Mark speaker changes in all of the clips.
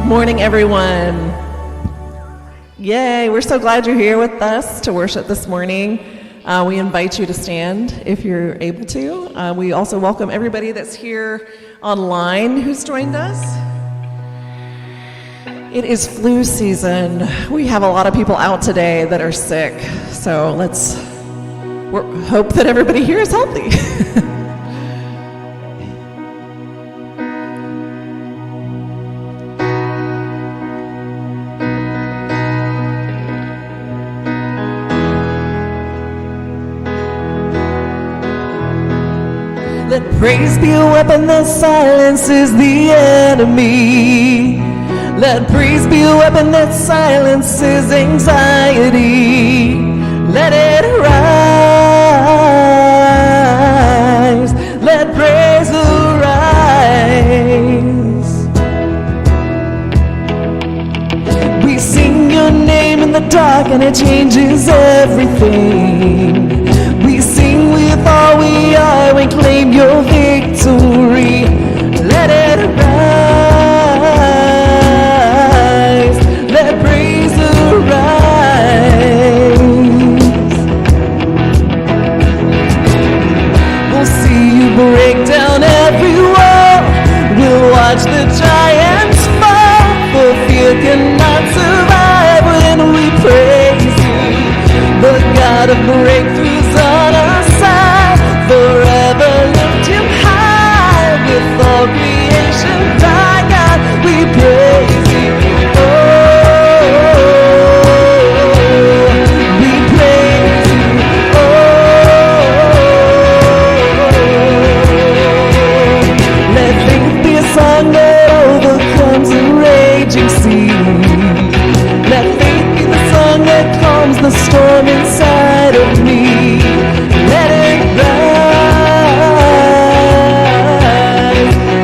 Speaker 1: Good morning, everyone. Yay, we're so glad you're here with us to worship this morning. We invite you to stand if you're able to. We also welcome everybody that's here online who's joined us. It is flu season. We have a lot of people out today that are sick, so let's hope that everybody here is healthy. Let praise be a weapon that silences the enemy. Let praise be a weapon that silences anxiety. Let it rise. Let praise arise. We sing your name in the dark and it changes everything. We sing with all we are and claim your victory. Let it rise. Let praise arise. We'll see you break down every wall. We'll watch the giants fall. For fear cannot survive when we praise you. The God of breakthroughs on our side, forever lift him high. With all creation, thy God, we praise you. Oh, we praise you. Oh, let faith be a song that overcomes a raging sea. Let faith be the song that calms the storm inside of me. Let it rise.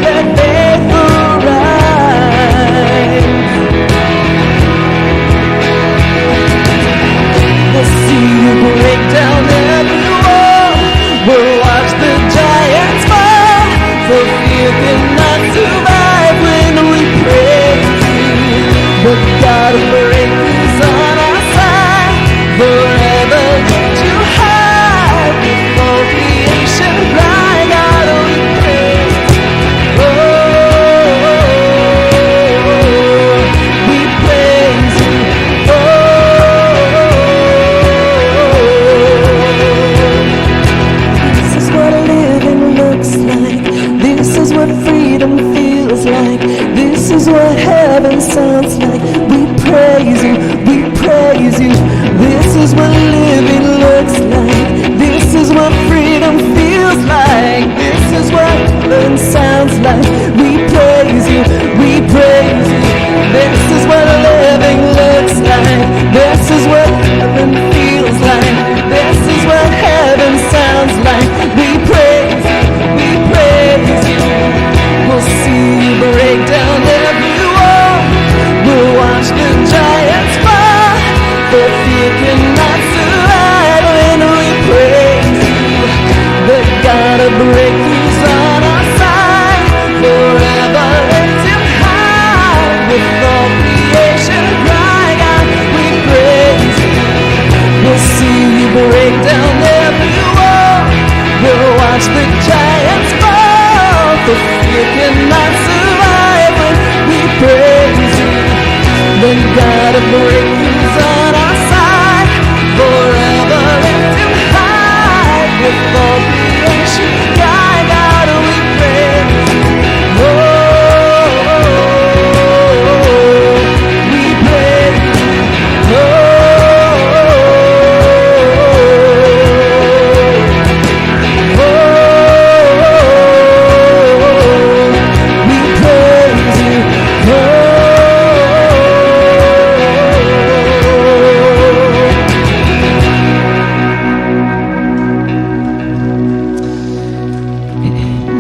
Speaker 1: Let faith arise. We'll see you break down every wall. We'll watch the giants fall. For fear cannot survive when we praise you. The God of breakthroughs on our side, forever lift you high. With all creation, thy God we praise. Oh, we praise you. Oh, this is what living looks like. This is what freedom feels like. This is what heaven sounds like. We praise you, we praise you. This is what living looks like. This is what freedom feels like. This is what heaven sounds like. We praise you, we praise you. This is what living looks like. This is what heaven feels like. This is what heaven sounds like. We praise you, we praise you. We'll see you break down every wall. We'll watch the giants fall. For fear cannot survive when we praise you. The God of breakthroughs on our side, forever lift him high. With all creation, cry out, we praise you. We'll see you break down every wall. We'll watch the giants fall. For fear cannot survive when we praise you. The God of breakthroughs on our side, forever lift him high. With all creation, thy God we praise. Oh, we praise. Oh, we praise you.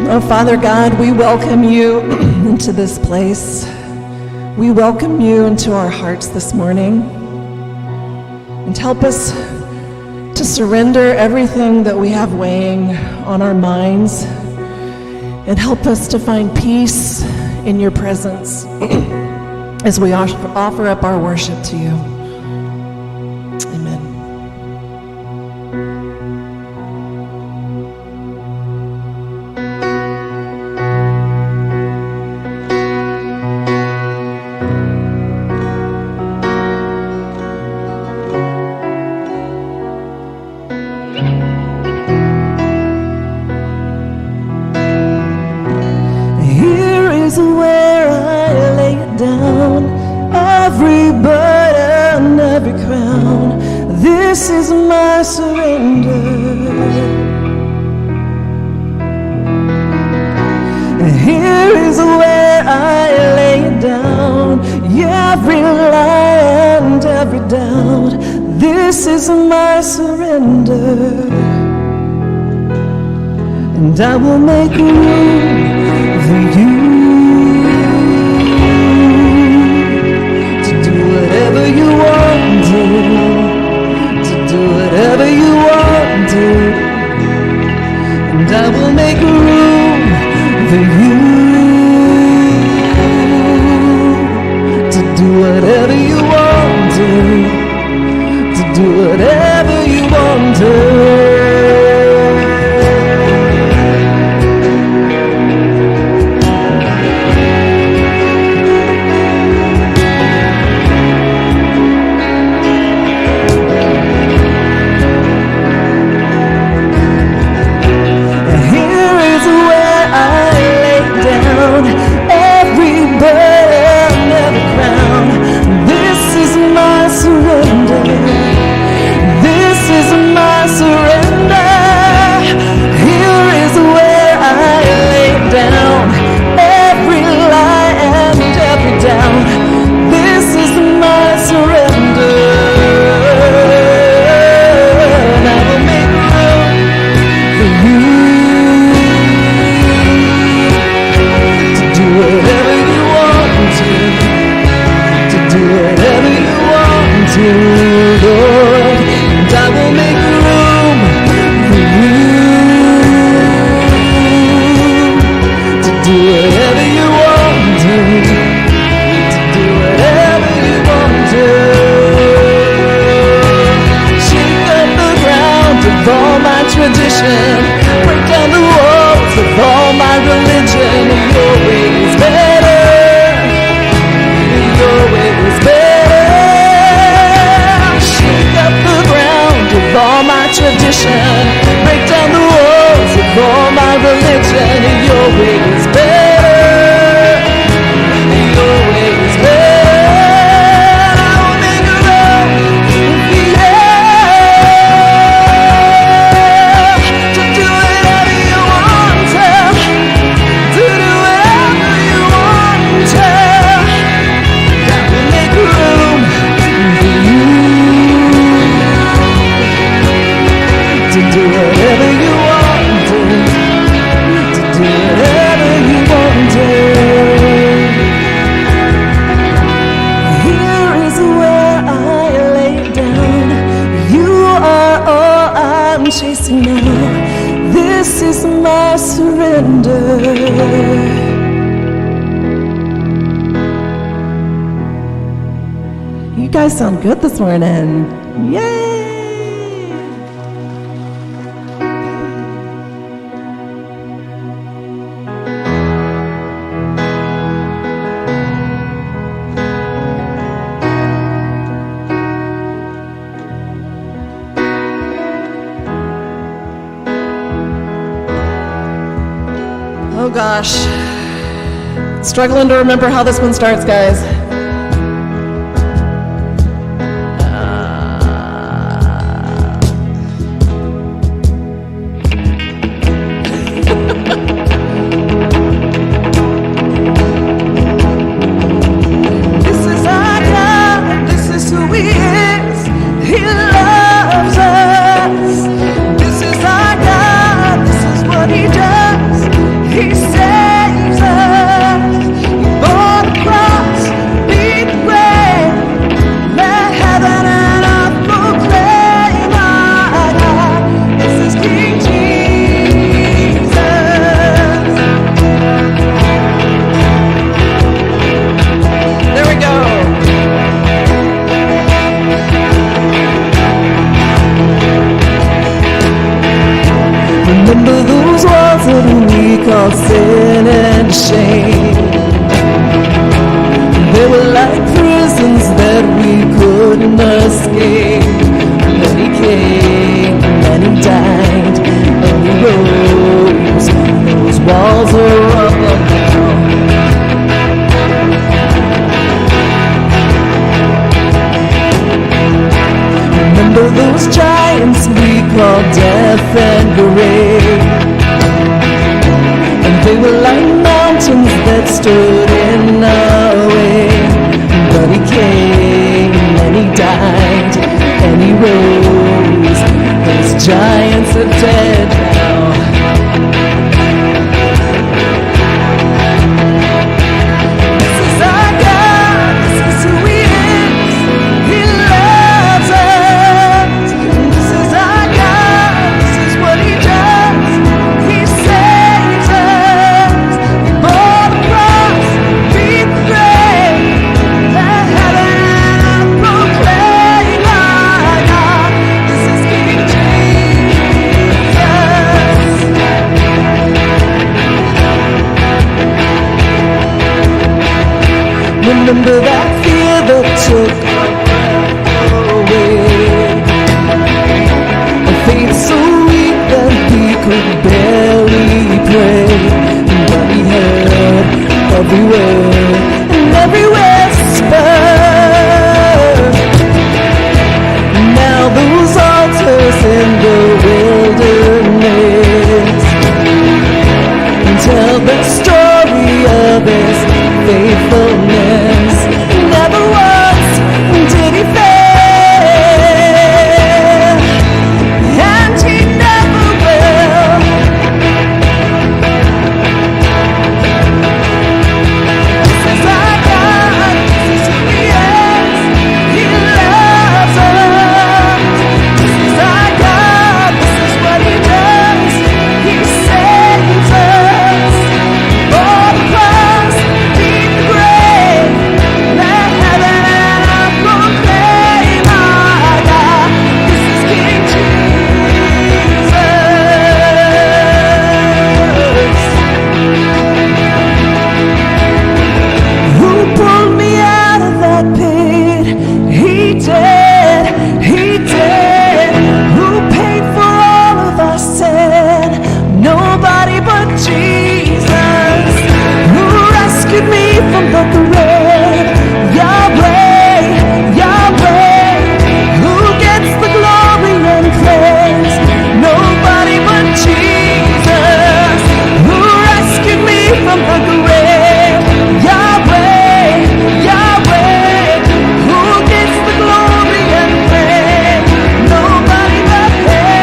Speaker 1: Oh, Father God, we welcome you into this place. We welcome you into our hearts this morning. And help us to surrender everything that we have weighing on our minds. And help us to find peace in your presence.
Speaker 2: as we offer up our worship to you. Amen.
Speaker 1: Here is where I lay it down, every burden, every crown. This is my surrender. Here is where I lay it down, every lie and every doubt. This is my surrender. And I will make room for you to do whatever you want to do whatever you want to. And I will make room for you to do whatever you want to do whatever you want to. Break down the walls of all my religion. Your way is better. Your way is better. Shake up the ground of all my tradition. Break down the walls of all my religion. Your way is better. Your way is better. Chasing now, this is my surrender.
Speaker 2: You guys sound good this morning. Yay! Oh gosh, struggling to remember how this one starts, guys.
Speaker 1: This is our God, this is who He is. He loves us. This is our God, this is what He does. He saves us. He bore the cross, stood in our way. But he came and he died and he rose. Those giants are dead now. This is our God, this is who he is. He loves us. This is our God, this is what he does. He saves us. He bore the cross, beat the grave. Let heaven proclaim our God. This is King Jesus. Remember that fear that took our breath away. A faith so weak that he could barely pray. But he heard every word and every whisper. Now those altars in the wilderness tell the story of his faithfulness. Never once did he fail, and he never will. This is our God, this is who he is. He loves us. This is our God, this is what he does. He saves us. For the cross, beat the grave. Let heaven proclaim our God. This is King Jesus. Who pulled me out of that pit? He did, he did. Who paid for all of our sin? Nobody but Jesus. Who rescued me from the grave? Yahweh, Yahweh. Who gets the glory and praise? Nobody but Jesus. Who rescued me from the grave? Yahweh, Yahweh. Who gets the glory and praise? Nobody but him.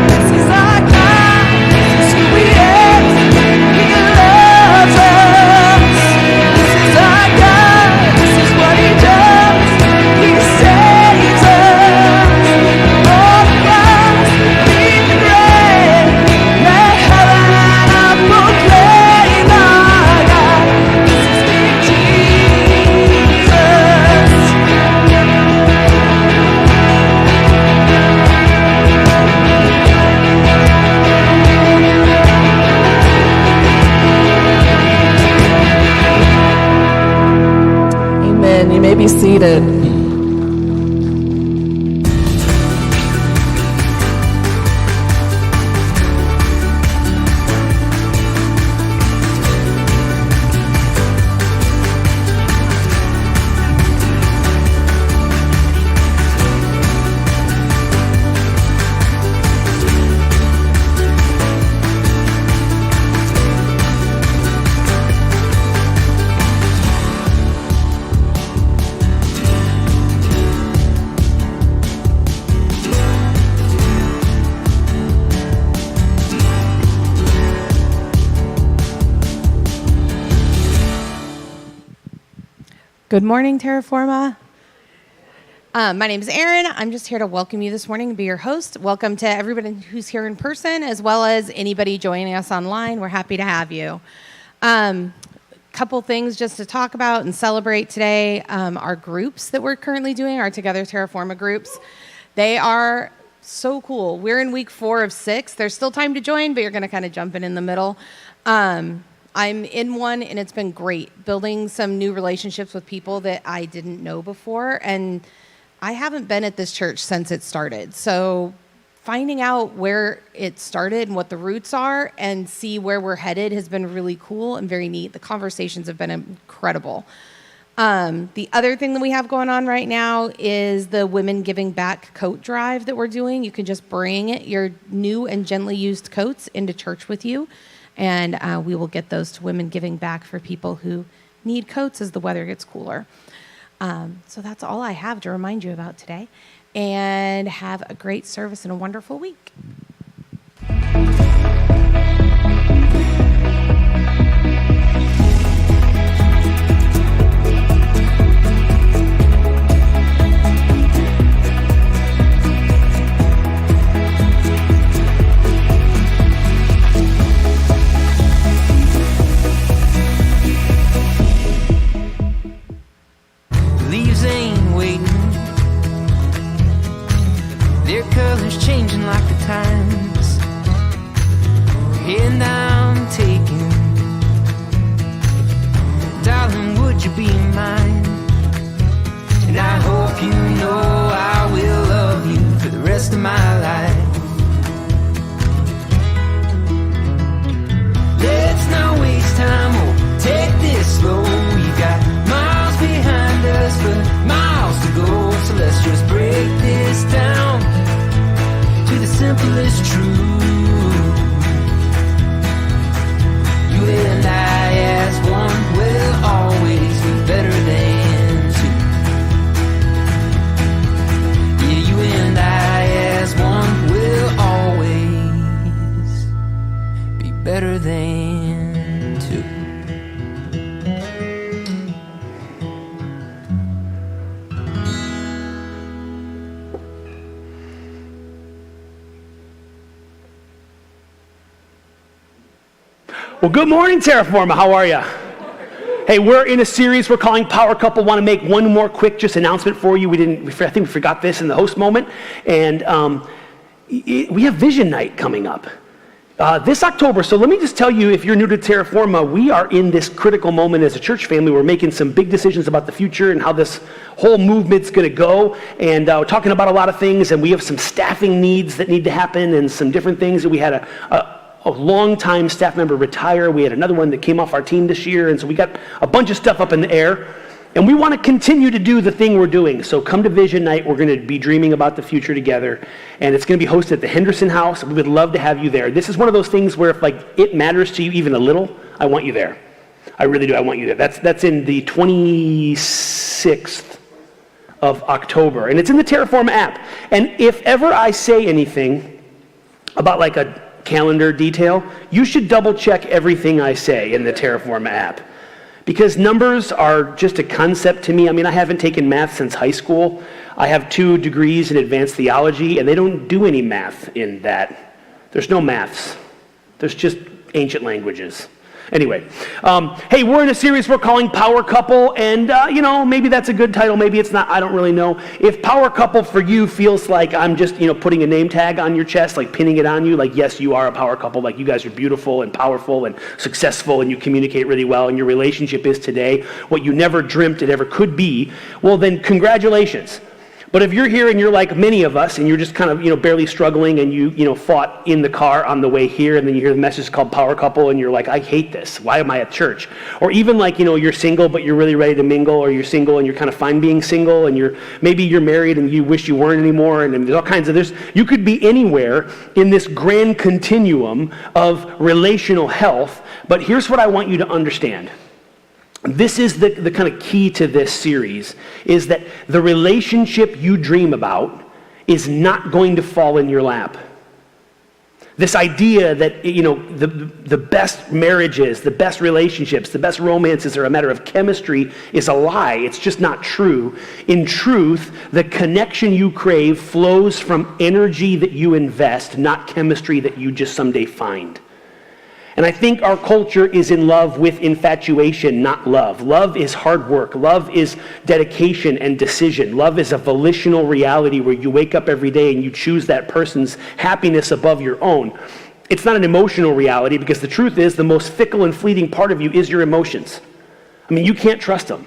Speaker 1: This is our God, this is who he is. He loves us. This is our God, this is what he does. He saves us. Oh God, beat the grave. Let heaven proclaim our God. This is King Jesus.
Speaker 2: Amen. You may be seated.
Speaker 3: Good morning, Terraforma. My name is Erin. I'm just here to welcome you this morning and be your host. Welcome to everybody who's here in person, as well as anybody joining us online. We're happy to have you. Couple things just to talk about and celebrate today. Our groups that we're currently doing, our Together Terraforma groups, they are so cool. We're in week 4 of 6. There's still time to join, but you're going to kind of jump in the middle. I'm in one, and it's been great, building some new relationships with people that I didn't know before, and I haven't been at this church since it started. So finding out where it started and what the roots are and see where we're headed has been really cool and very neat. The conversations have been incredible. The other thing that we have going on right now is the Women Giving Back coat drive that we're doing. You can just bring your new and gently used coats into church with you, and we will get those to Women Giving Back for people who need coats as the weather gets cooler. So that's all I have to remind you about today, and have a great service and a wonderful week.
Speaker 4: Leaves ain't waiting, their colors changing like the times, and I'm taking, darling, would you be mine? And I hope you know I will love you for the rest of my life. Let's not waste time, oh, take this slow. You got miles behind us, but miles to go. So let's just break this down to the simplest truth. You and I as one will always be better than two. Yeah, you and I as one will always be better than two.
Speaker 5: Well, good morning, Terraforma. How are you? Hey, we're in a series we're calling Power Couple. Want to make one more quick just announcement for you. I think we forgot this in the host moment. And we have Vision Night coming up this October. So let me just tell you, if you're new to Terraforma, we are in this critical moment as a church family. We're making some big decisions about the future and how this whole movement's going to go. And we're talking about a lot of things. And we have some staffing needs that need to happen and some different things. And we had a long-time staff member retire. We had another one that came off our team this year, and so we got a bunch of stuff up in the air, and we want to continue to do the thing we're doing. So come to Vision Night. We're going to be dreaming about the future together, and it's going to be hosted at the Henderson House. We would love to have you there. This is one of those things where if it matters to you even a little, I want you there. I really do. I want you there. That's in the 26th of October, and it's in the Terraform app. And if ever I say anything about like a calendar detail, you should double check everything I say in the Terraform app, because numbers are just a concept to me. I mean, I haven't taken math since high school. I have 2 degrees in advanced theology, and they don't do any math in that. There's no maths. There's just ancient languages. Anyway, hey, we're in a series we're calling Power Couple, and maybe that's a good title, maybe it's not, I don't really know. If Power Couple for you feels like I'm just, putting a name tag on your chest, like pinning it on you, like, yes, you are a power couple, like you guys are beautiful and powerful and successful and you communicate really well and your relationship is today what you never dreamt it ever could be, well then congratulations. But if you're here and you're like many of us and you're just kind of, barely struggling and you fought in the car on the way here and then you hear the message called Power Couple and you're like, I hate this. Why am I at church? Or even like, you're single but you're really ready to mingle, or you're single and you're kind of fine being single, and maybe you're married and you wish you weren't anymore, and there's all kinds of you could be anywhere in this grand continuum of relational health. But here's what I want you to understand. This is the kind of key to this series, is that the relationship you dream about is not going to fall in your lap. This idea that, the best marriages, the best relationships, the best romances are a matter of chemistry is a lie. It's just not true. In truth, the connection you crave flows from energy that you invest, not chemistry that you just someday find. And I think our culture is in love with infatuation, not love. Love is hard work. Love is dedication and decision. Love is a volitional reality where you wake up every day and you choose that person's happiness above your own. It's not an emotional reality, because the truth is the most fickle and fleeting part of you is your emotions. I mean, you can't trust them.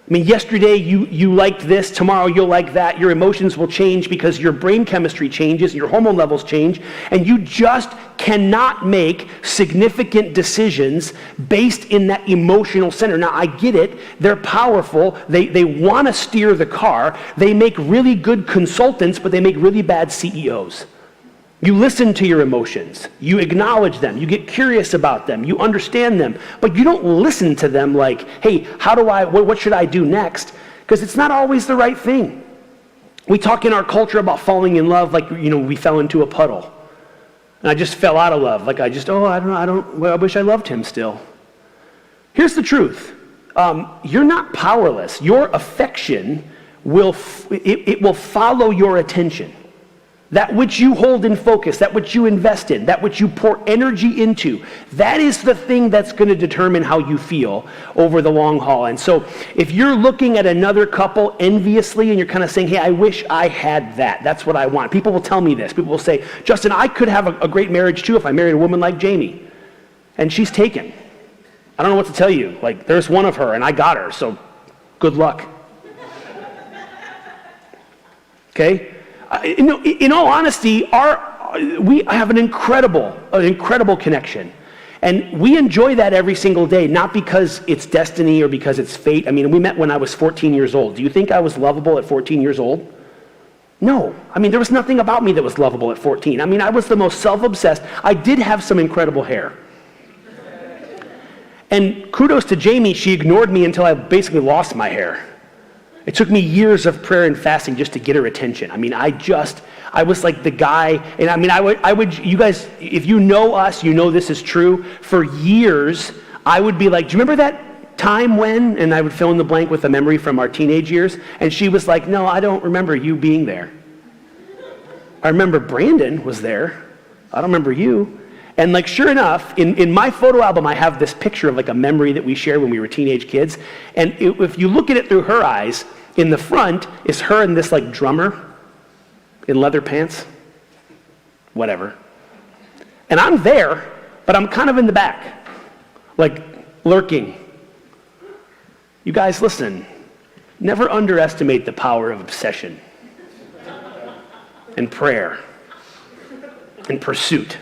Speaker 5: I mean, yesterday you liked this, tomorrow you'll like that. Your emotions will change because your brain chemistry changes, your hormone levels change, and you just cannot make significant decisions based in that emotional center. Now, I get it. They're powerful. They want to steer the car. They make really good consultants, but they make really bad CEOs. You listen to your emotions. You acknowledge them. You get curious about them. You understand them. But you don't listen to them like, hey, what should I do next? Because it's not always the right thing. We talk in our culture about falling in love like, we fell into a puddle. And I just fell out of love. Like I wish I loved him still. Here's the truth. You're not powerless. Your affection will follow your attention. That which you hold in focus, that which you invest in, that which you pour energy into, that is the thing that's going to determine how you feel over the long haul. And so if you're looking at another couple enviously and you're kind of saying, hey, I wish I had that. That's what I want. People will tell me this. People will say, Justin, I could have a great marriage too if I married a woman like Jamie. And she's taken. I don't know what to tell you. Like, there's one of her and I got her, so good luck. Okay? In all honesty, we have an incredible connection. And we enjoy that every single day, not because it's destiny or because it's fate. I mean, we met when I was 14 years old. Do you think I was lovable at 14 years old? No. I mean, there was nothing about me that was lovable at 14. I mean, I was the most self-obsessed. I did have some incredible hair. And kudos to Jamie, she ignored me until I basically lost my hair. It took me years of prayer and fasting just to get her attention. I mean, I was like the guy, and I mean, I would, you guys, if you know us, you know this is true. For years, I would be like, do you remember that time when? And I would fill in the blank with a memory from our teenage years. And she was like, no, I don't remember you being there. I remember Brandon was there. I don't remember you. And like, sure enough, in my photo album, I have this picture of like a memory that we shared when we were teenage kids. And if you look at it through her eyes, in the front is her and this like drummer in leather pants, whatever. And I'm there, but I'm kind of in the back, like lurking. You guys, listen, never underestimate the power of obsession and prayer and pursuit.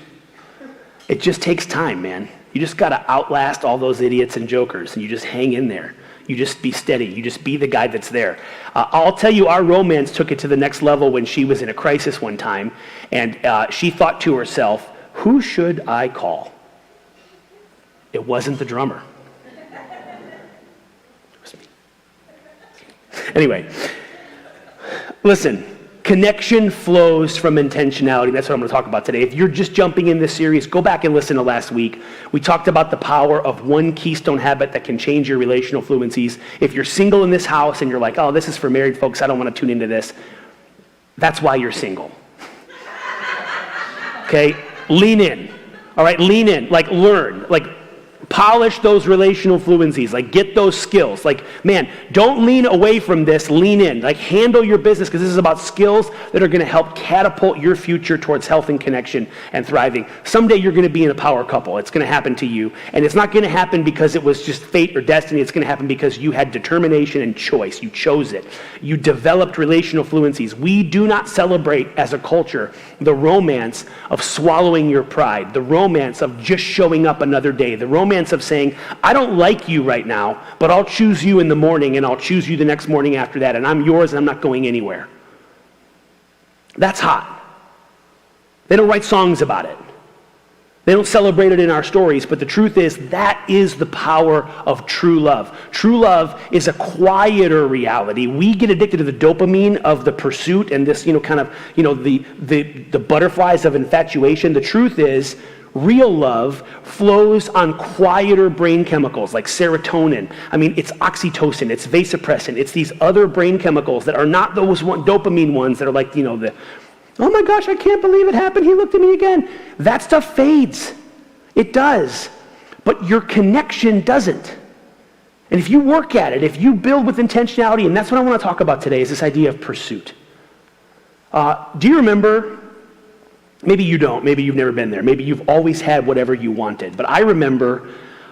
Speaker 5: It just takes time, man. You just got to outlast all those idiots and jokers, and you just hang in there. You just be steady. You just be the guy that's there. I'll tell you, our romance took it to the next level when she was in a crisis one time, and she thought to herself, who should I call? It wasn't the drummer. It was me. Anyway, listen. Connection flows from intentionality. That's what I'm going to talk about today. If you're just jumping in this series, go back and listen to last week. We talked about the power of one keystone habit that can change your relational fluencies. If you're single in this house and you're like, oh, this is for married folks, I don't want to tune into this. That's why you're single. Okay? Lean in. All right? Lean in. Like, learn. Like, polish those relational fluencies, like get those skills. Like, man, don't lean away from this, lean in. Like, handle your business, because this is about skills that are going to help catapult your future towards health and connection and thriving. Someday you're going to be in a power couple. It's going to happen to you. And it's not going to happen because it was just fate or destiny. It's going to happen because you had determination and choice. You chose it. You developed relational fluencies. We do not celebrate as a culture the romance of swallowing your pride, the romance of just showing up another day, the romance of saying, I don't like you right now, but I'll choose you in the morning and I'll choose you the next morning after that, and I'm yours and I'm not going anywhere. That's hot. They don't write songs about it. They don't celebrate it in our stories, but the truth is that is the power of true love. True love is a quieter reality. We get addicted to the dopamine of the pursuit and this, the butterflies of infatuation. The truth is, real love flows on quieter brain chemicals like serotonin. I mean, it's oxytocin, it's vasopressin, it's these other brain chemicals that are not those dopamine ones that are like, oh my gosh, I can't believe it happened, he looked at me again. That stuff fades. It does. But your connection doesn't. And if you work at it, if you build with intentionality, and that's what I want to talk about today, is this idea of pursuit. Do you remember? Maybe you don't. Maybe you've never been there. Maybe you've always had whatever you wanted. But I remember,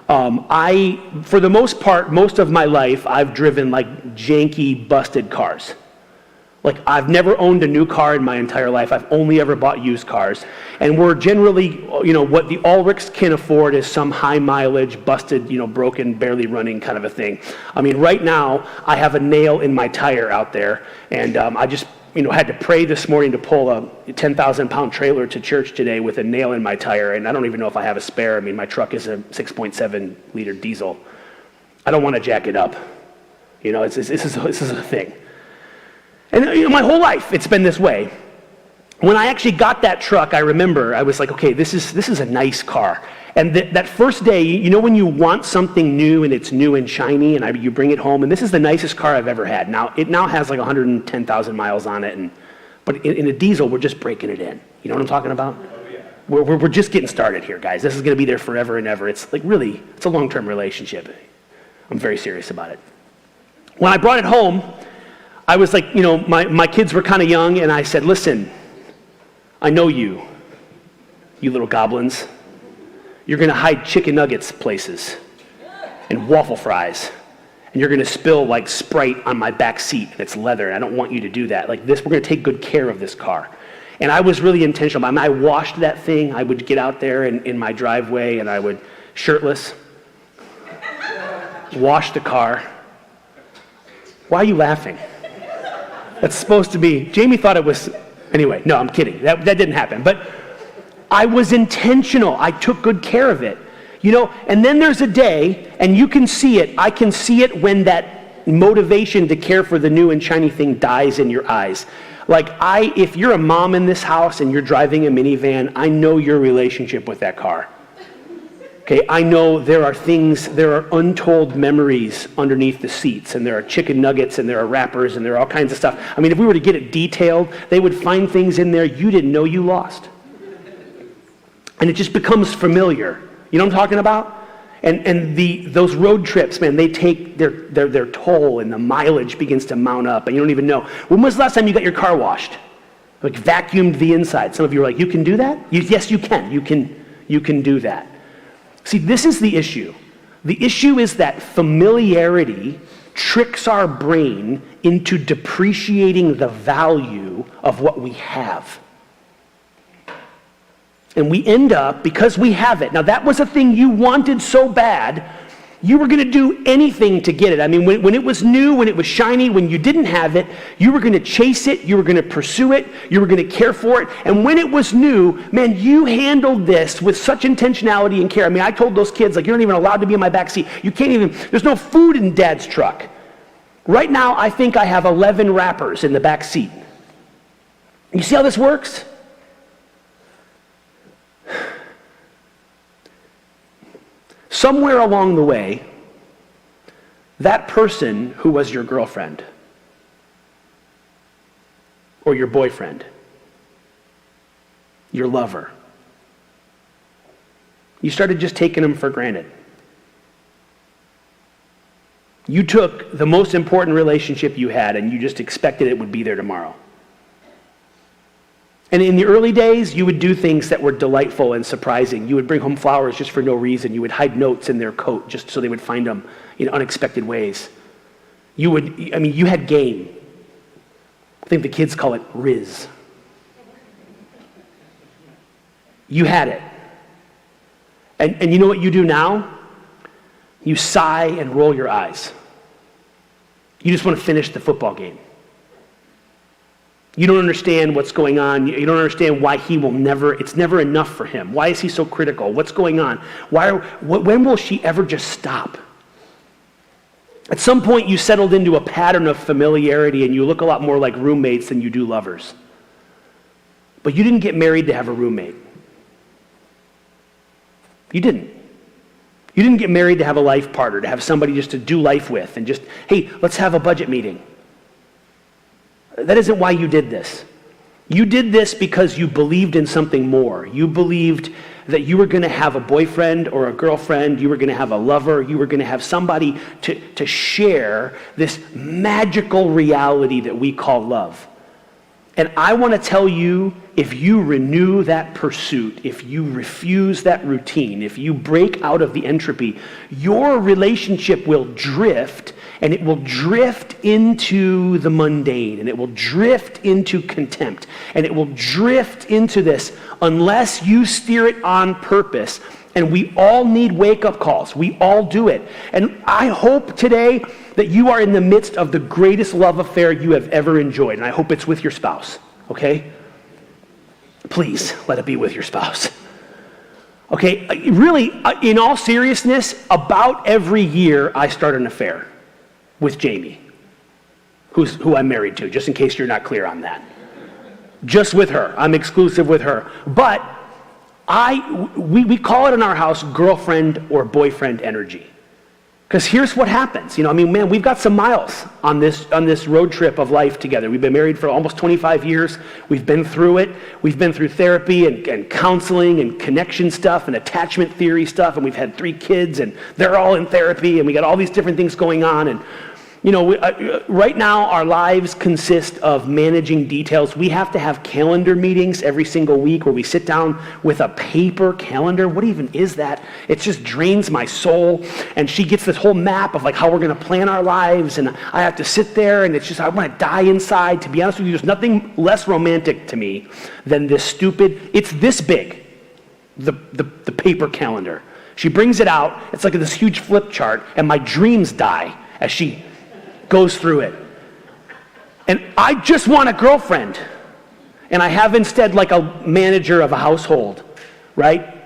Speaker 5: for the most part, most of my life, I've driven like janky, busted cars. Like, I've never owned a new car in my entire life. I've only ever bought used cars. And we're generally, what the Ulrichs can afford is some high mileage, busted, broken, barely running kind of a thing. I mean, right now, I have a nail in my tire out there, and I just had to pray this morning to pull a 10,000-pound trailer to church today with a nail in my tire, and I don't even know if I have a spare. I mean, my truck is a 6.7-liter diesel. I don't want to jack it up. This is a thing. And my whole life, it's been this way. When I actually got that truck, I remember I was like, okay, this is a nice car. And that first day, when you want something new and it's new and shiny, and you bring it home, and this is the nicest car I've ever had. Now, it now has like 110,000 miles on it, but in a diesel, we're just breaking it in. You know what I'm talking about? Oh, yeah. We're just getting started here, guys. This is going to be there forever and ever. It's like really, it's a long-term relationship. I'm very serious about it. When I brought it home, I was like, my kids were kind of young, and I said, listen, I know you little goblins. You're going to hide chicken nuggets places and waffle fries, and you're going to spill like Sprite on my back seat, and it's leather, and I don't want you to do that. Like this, we're going to take good care of this car. And I was really intentional. I mean, I washed that thing. I would get out there in my driveway, and I would, shirtless, wash the car. Why are you laughing? That's supposed to be, Jamie thought it was, anyway, no, I'm kidding. That didn't happen. But I was intentional. I took good care of it. And then there's a day, and you can see it. I can see it when that motivation to care for the new and shiny thing dies in your eyes. Like if you're a mom in this house and you're driving a minivan, I know your relationship with that car. Okay, I know there are untold memories underneath the seats, and there are chicken nuggets, and there are wrappers, and there are all kinds of stuff. I mean, if we were to get it detailed, they would find things in there you didn't know you lost. And it just becomes familiar. You know what I'm talking about? And those road trips, man, they take their toll, and the mileage begins to mount up, and you don't even know. When was the last time you got your car washed? Like vacuumed the inside. Some of you are like, you can do that? Yes, you can. You can do that. See, this is the issue. The issue is that familiarity tricks our brain into depreciating the value of what we have. And we end up, because we have it. Now, that was a thing you wanted so bad, you were going to do anything to get it. I mean, when it was new, when it was shiny, when you didn't have it, you were going to chase it, you were going to pursue it, you were going to care for it. And when it was new, man, you handled this with such intentionality and care. I mean, I told those kids, like, you're not even allowed to be in my back seat. You can't even, there's no food in Dad's truck. Right now, I think I have 11 wrappers in the back seat. You see how this works? Somewhere along the way, that person who was your girlfriend or your boyfriend, your lover, you started just taking them for granted. You took the most important relationship you had and you just expected it would be there tomorrow. And in the early days, you would do things that were delightful and surprising. You would bring home flowers just for no reason. You would hide notes in their coat just so they would find them in unexpected ways. You had game. I think the kids call it Riz. You had it. And you know what you do now? You sigh and roll your eyes. You just want to finish the football game. You don't understand what's going on. You don't understand why it's never enough for him. Why is he so critical? What's going on? When will she ever just stop? At some point, you settled into a pattern of familiarity and you look a lot more like roommates than you do lovers. But you didn't get married to have a roommate. You didn't. You didn't get married to have a life partner, to have somebody just to do life with and just, hey, let's have a budget meeting. That isn't why you did this. You did this because you believed in something more. You believed that you were going to have a boyfriend or a girlfriend, you were going to have a lover, you were going to have somebody to share this magical reality that we call love. And I want to tell you, if you renew that pursuit, if you refuse that routine, if you break out of the entropy, your relationship will drift, and it will drift into the mundane, and it will drift into contempt, and it will drift into this unless you steer it on purpose. And we all need wake-up calls. We all do it. And I hope today that you are in the midst of the greatest love affair you have ever enjoyed. And I hope it's with your spouse, okay? Please, let it be with your spouse. Okay, really, in all seriousness, about every year I start an affair with Jamie, who I'm married to, just in case you're not clear on that. Just with her. I'm exclusive with her. But we call it in our house girlfriend or boyfriend energy. Because here's what happens. Man, we've got some miles on this road trip of life together. We've been married for almost 25 years. We've been through it. We've been through therapy and counseling and connection stuff and attachment theory stuff. And we've had 3 kids and they're all in therapy and we got all these different things going on. And right now, our lives consist of managing details. We have to have calendar meetings every single week where we sit down with a paper calendar. What even is that? It just drains my soul. And she gets this whole map of like how we're going to plan our lives. And I have to sit there and it's just, I want to die inside. To be honest with you, there's nothing less romantic to me than this stupid, it's this big, the paper calendar. She brings it out. It's like this huge flip chart. And my dreams die as she goes through it. And I just want a girlfriend. And I have instead like a manager of a household, right?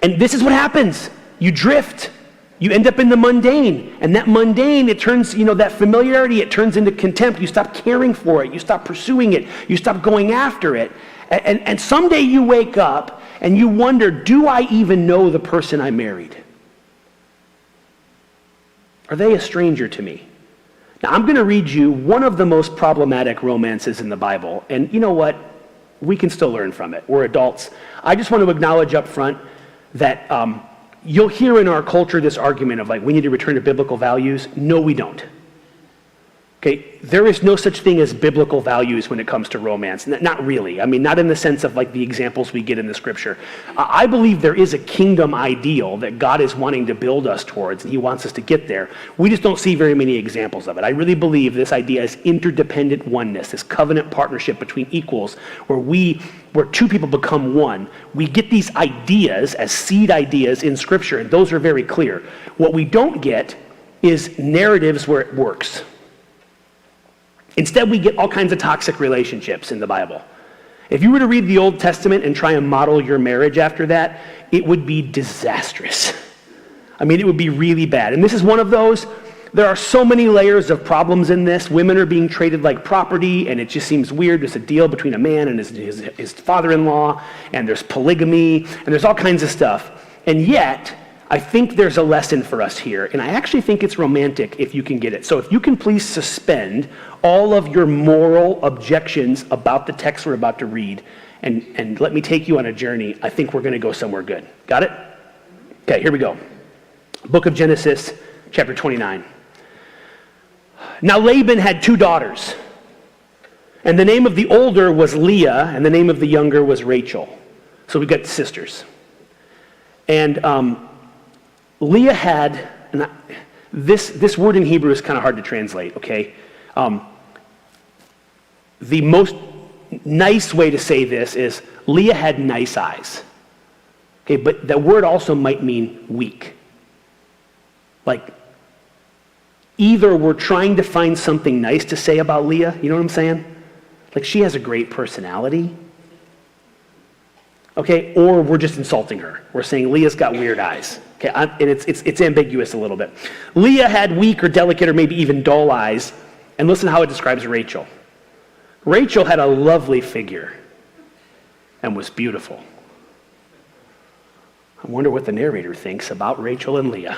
Speaker 5: And this is what happens. You drift. You end up in the mundane. And that mundane, it turns, that familiarity, it turns into contempt. You stop caring for it. You stop pursuing it. You stop going after it. And someday you wake up and you wonder, do I even know the person I married? Are they a stranger to me? Now, I'm going to read you one of the most problematic romances in the Bible. And you know what? We can still learn from it. We're adults. I just want to acknowledge up front that you'll hear in our culture this argument of like, we need to return to biblical values. No, we don't. Okay, there is no such thing as biblical values when it comes to romance. Not really. I mean, not in the sense of like the examples we get in the scripture. I believe there is a kingdom ideal that God is wanting to build us towards, and he wants us to get there. We just don't see very many examples of it. I really believe this idea is interdependent oneness, this covenant partnership between equals, where 2 people become one. We get these ideas as seed ideas in scripture, and those are very clear. What we don't get is narratives where it works. Instead, we get all kinds of toxic relationships in the Bible. If you were to read the Old Testament and try and model your marriage after that, it would be disastrous. I mean, it would be really bad. And this is one of those. There are so many layers of problems in this. Women are being treated like property, and it just seems weird. There's a deal between a man and his father-in-law, and there's polygamy, and there's all kinds of stuff. And yet, I think there's a lesson for us here, and I actually think it's romantic if you can get it. So if you can please suspend all of your moral objections about the text we're about to read, and let me take you on a journey. I think we're going to go somewhere good. Got it? Okay, here we go. Book of Genesis, chapter 29. Now Laban had 2 daughters, and the name of the older was Leah, and the name of the younger was Rachel. So we've got sisters. And Leah had, and this word in Hebrew is kind of hard to translate, okay? The most nice way to say this is Leah had nice eyes. Okay, but that word also might mean weak. Like, either we're trying to find something nice to say about Leah, you know what I'm saying? Like, she has a great personality. Okay, or we're just insulting her. We're saying Leah's got weird eyes. Okay, and it's ambiguous a little bit. Leah had weak or delicate or maybe even dull eyes. And listen to how it describes Rachel. Rachel had a lovely figure and was beautiful. I wonder what the narrator thinks about Rachel and Leah.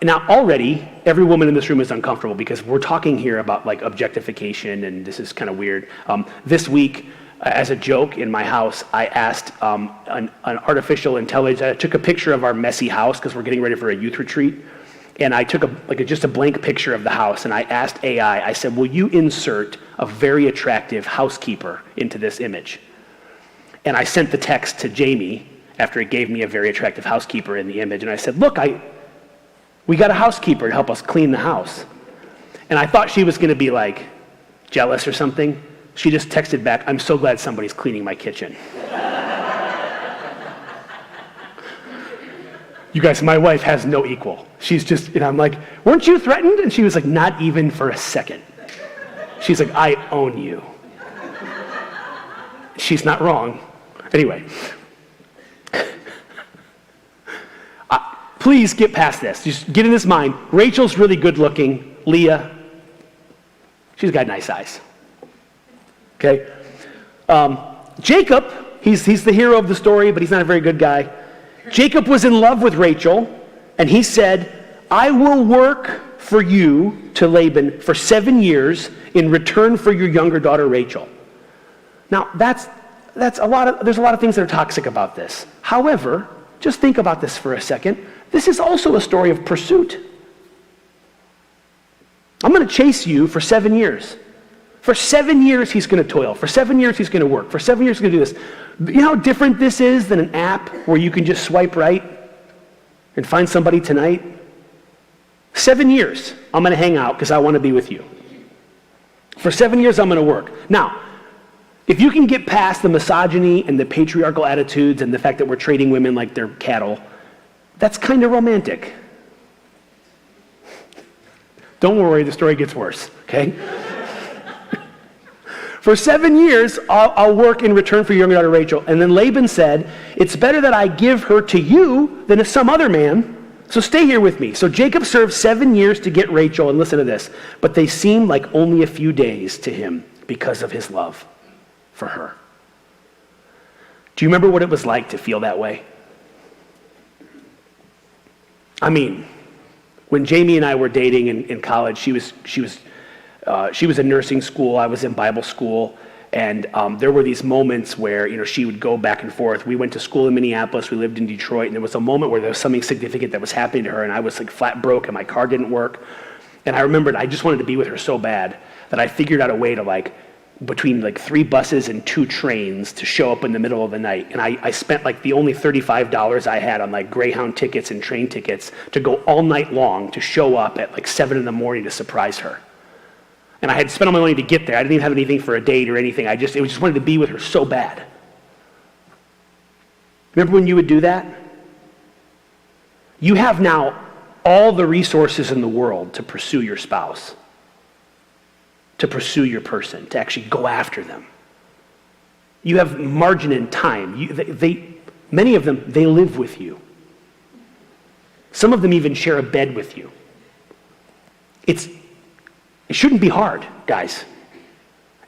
Speaker 5: Now, already, every woman in this room is uncomfortable because we're talking here about like objectification, and this is kind of weird. This week, as a joke in my house, I asked an artificial intelligence. I took a picture of our messy house because we're getting ready for a youth retreat, and I took just a blank picture of the house, and I asked AI. I said, "Will you insert a very attractive housekeeper into this image?" And I sent the text to Jamie after it gave me a very attractive housekeeper in the image, and I said, "Look, we got a housekeeper to help us clean the house." And I thought she was going to be like jealous or something. She just texted back, "I'm so glad somebody's cleaning my kitchen." You guys, my wife has no equal. She's just, and I'm like, weren't you threatened? And she was like, not even for a second. She's like, I own you. She's not wrong. Anyway. Please get past this. Just get in his mind. Rachel's really good looking. Leah, she's got nice eyes. Okay? Jacob, he's the hero of the story, but he's not a very good guy. Jacob was in love with Rachel, and he said, I will work for you to Laban for 7 years in return for your younger daughter Rachel. Now, there's a lot of things that are toxic about this. However, just think about this for a second. This is also a story of pursuit. I'm going to chase you for 7 years. For 7 years, he's going to toil. For 7 years, he's going to work. For 7 years, he's going to do this. You know how different this is than an app where you can just swipe right and find somebody tonight? 7 years, I'm going to hang out because I want to be with you. For 7 years, I'm going to work. Now, if you can get past the misogyny and the patriarchal attitudes and the fact that we're treating women like they're cattle, that's kind of romantic. Don't worry, the story gets worse, okay? For 7 years, I'll work in return for your younger daughter Rachel. And then Laban said, it's better that I give her to you than to some other man, so stay here with me. So Jacob served 7 years to get Rachel, and listen to this, but they seemed like only a few days to him because of his love for her. Do you remember what it was like to feel that way? I mean, when Jamie and I were dating in college, she was in nursing school, I was in Bible school, and there were these moments where, she would go back and forth. We went to school in Minneapolis, we lived in Detroit, and there was a moment where there was something significant that was happening to her, and I was like flat broke, and my car didn't work. And I remembered I just wanted to be with her so bad that I figured out a way to between 3 buses and 2 trains to show up in the middle of the night. And I spent the only $35 I had on Greyhound tickets and train tickets to go all night long to show up at 7 in the morning to surprise her. And I had spent all my money to get there. I didn't even have anything for a date or anything. I just wanted to be with her so bad. Remember when you would do that? You have now all the resources in the world to pursue your spouse, to pursue your person, to actually go after them. You have margin and time. Many of them, they live with you. Some of them even share a bed with you. It shouldn't be hard, guys.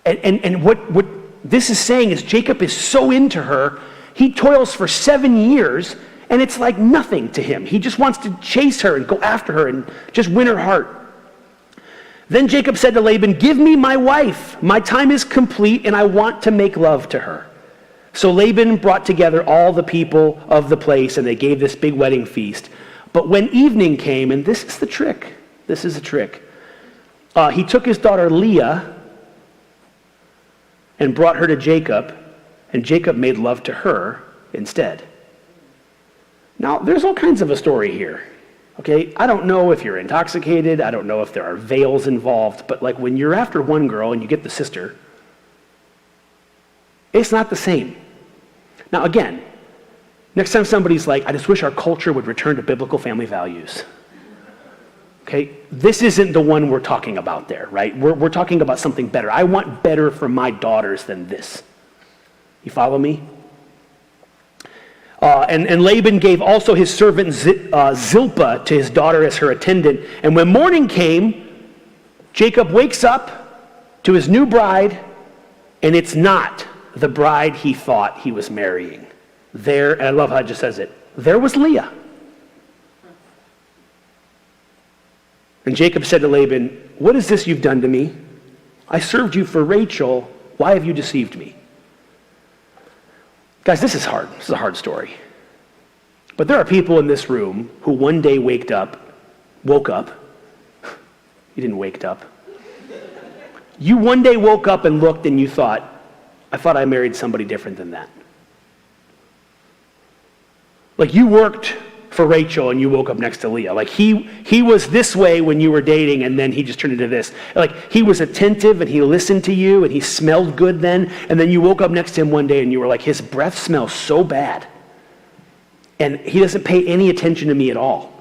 Speaker 5: And what this is saying is Jacob is so into her, he toils for 7 years, and it's like nothing to him. He just wants to chase her and go after her and just win her heart. Then Jacob said to Laban, give me my wife. My time is complete, and I want to make love to her. So Laban brought together all the people of the place, and they gave this big wedding feast. But when evening came, and this is the trick, he took his daughter Leah and brought her to Jacob, and Jacob made love to her instead. Now, there's all kinds of a story here. Okay, I don't know if you're intoxicated, I don't know if there are veils involved, but when you're after one girl and you get the sister, it's not the same. Now again, next time somebody's like, I just wish our culture would return to biblical family values. Okay, this isn't the one we're talking about there, right? We're talking about something better. I want better for my daughters than this. You follow me? And Laban gave also his servant Zilpah to his daughter as her attendant. And when morning came, Jacob wakes up to his new bride, and it's not the bride he thought he was marrying. There, and I love how it just says it, there was Leah. And Jacob said to Laban, what is this you've done to me? I served you for Rachel. Why have you deceived me? Guys, this is hard. This is a hard story. But there are people in this room who one day woke up. You didn't wake up. You one day woke up and looked and you thought, I thought I married somebody different than that. You worked for Rachel and you woke up next to Leah. He was this way when you were dating and then he just turned into this. He was attentive and he listened to you and he smelled good then, and then you woke up next to him one day and you were like, his breath smells so bad. And he doesn't pay any attention to me at all.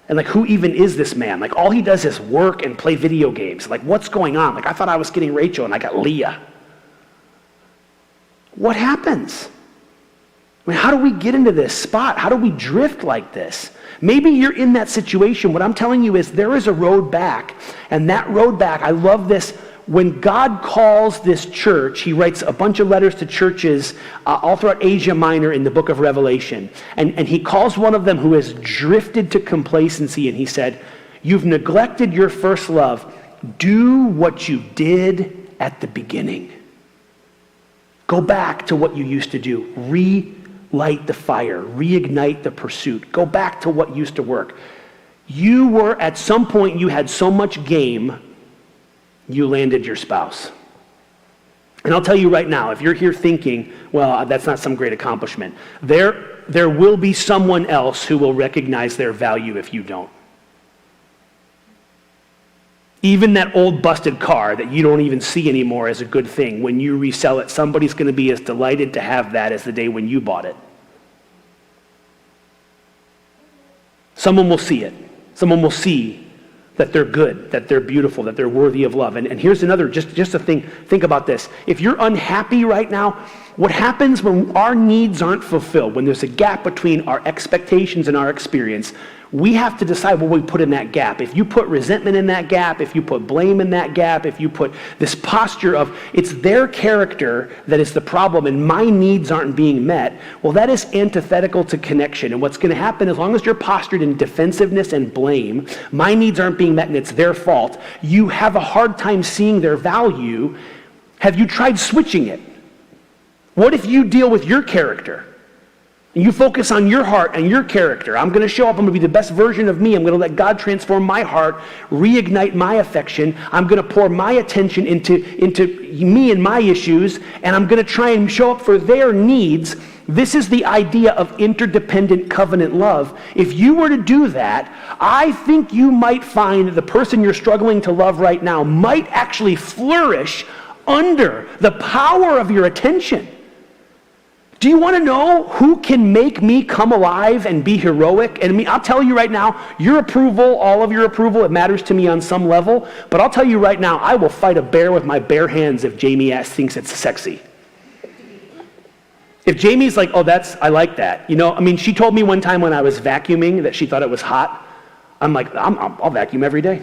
Speaker 5: And like, who even is this man? Like, all he does is work and play video games. Like, what's going on? Like, I thought I was getting Rachel and I got Leah. What happens? I mean, how do we get into this spot? How do we drift like this? Maybe you're in that situation. What I'm telling you is there is a road back. And that road back, I love this. When God calls this church, he writes a bunch of letters to churches all throughout Asia Minor in the book of Revelation. And he calls one of them who has drifted to complacency, and he said, you've neglected your first love. Do what you did at the beginning. Go back to what you used to do. Relight the fire. Reignite the pursuit. Go back to what used to work. You were, at some point, you had so much game, you landed your spouse. And I'll tell you right now, if you're here thinking, well, that's not some great accomplishment, there will be someone else who will recognize their value if you don't. Even that old busted car that you don't even see anymore as a good thing, when you resell it, somebody's going to be as delighted to have that as the day when you bought it. Someone will see it. Someone will see that they're good, that they're beautiful, that they're worthy of love. And here's another, just a thing, think about this. If you're unhappy right now, what happens when our needs aren't fulfilled, when there's a gap between our expectations and our experience, we have to decide what we put in that gap. If you put resentment in that gap, if you put blame in that gap, if you put this posture of it's their character that is the problem and my needs aren't being met, well, that is antithetical to connection. And what's going to happen, as long as you're postured in defensiveness and blame, my needs aren't being met and it's their fault, you have a hard time seeing their value. Have you tried switching it? What if you deal with your character? And you focus on your heart and your character. I'm going to show up. I'm going to be the best version of me. I'm going to let God transform my heart, reignite my affection. I'm going to pour my attention into me and my issues, and I'm going to try and show up for their needs. This is the idea of interdependent covenant love. If you were to do that, I think you might find the person you're struggling to love right now might actually flourish under the power of your attention. Do you want to know who can make me come alive and be heroic? And I mean, I'll tell you right now, your approval, all of your approval, it matters to me on some level. But I'll tell you right now, I will fight a bear with my bare hands if Jamie thinks it's sexy. If Jamie's like, oh, I like that. You know, I mean, she told me one time when I was vacuuming that she thought it was hot. I'm like, I'll vacuum every day.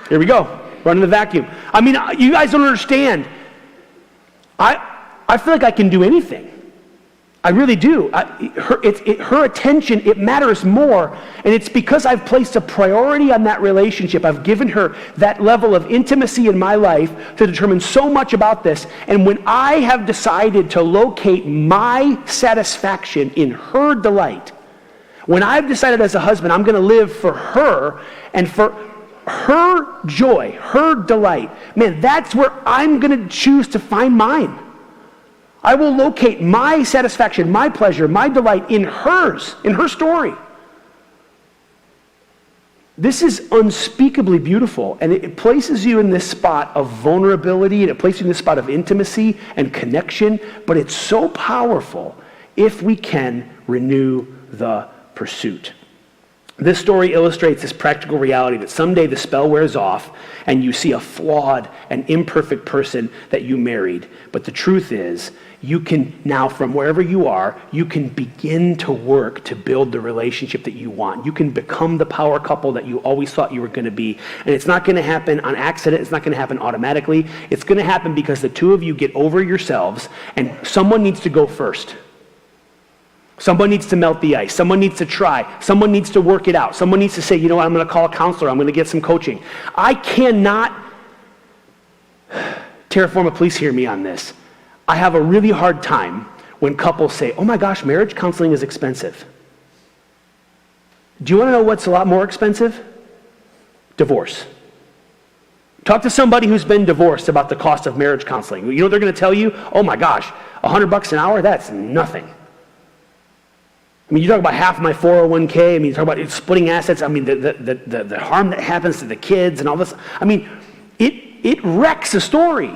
Speaker 5: Here we go, running the vacuum. I mean, you guys don't understand. I feel like I can do anything. I really do. Her attention, it matters more. And it's because I've placed a priority on that relationship. I've given her that level of intimacy in my life to determine so much about this. And when I have decided to locate my satisfaction in her delight, when I've decided as a husband I'm going to live for her and for her joy, her delight, man, that's where I'm going to choose to find mine. I will locate my satisfaction, my pleasure, my delight in hers, in her story. This is unspeakably beautiful, and it places you in this spot of vulnerability, and it places you in this spot of intimacy and connection, but it's so powerful if we can renew the pursuit. This story illustrates this practical reality that someday the spell wears off and you see a flawed and imperfect person that you married. But the truth is, you can now, from wherever you are, you can begin to work to build the relationship that you want. You can become the power couple that you always thought you were going to be. And it's not going to happen on accident. It's not going to happen automatically. It's going to happen because the two of you get over yourselves, and someone needs to go first. Someone needs to melt the ice. Someone needs to try. Someone needs to work it out. Someone needs to say, you know what, I'm going to call a counselor. I'm going to get some coaching. I cannot, Terraforma, please hear me on this. I have a really hard time when couples say, oh my gosh, marriage counseling is expensive. Do you want to know what's a lot more expensive? Divorce. Talk to somebody who's been divorced about the cost of marriage counseling. You know what they're going to tell you? Oh my gosh, $100 an hour? That's nothing. I mean, you talk about half my 401k. I mean, you talk about splitting assets. I mean, the harm that happens to the kids and all this. I mean, it wrecks a story.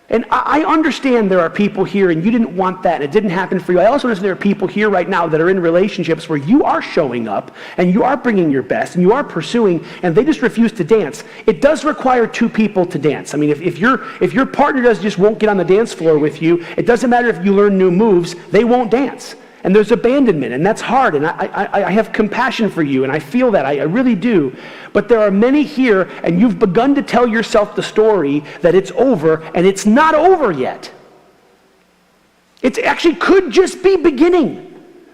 Speaker 5: And I understand there are people here and you didn't want that and it didn't happen for you. I also understand there are people here right now that are in relationships where you are showing up and you are bringing your best and you are pursuing and they just refuse to dance. It does require two people to dance. I mean, if your partner just won't get on the dance floor with you, it doesn't matter if you learn new moves, they won't dance. And there's abandonment, and that's hard, and I have compassion for you, and I feel that, I really do. But there are many here, and you've begun to tell yourself the story that it's over, and it's not over yet. It actually could just be beginning.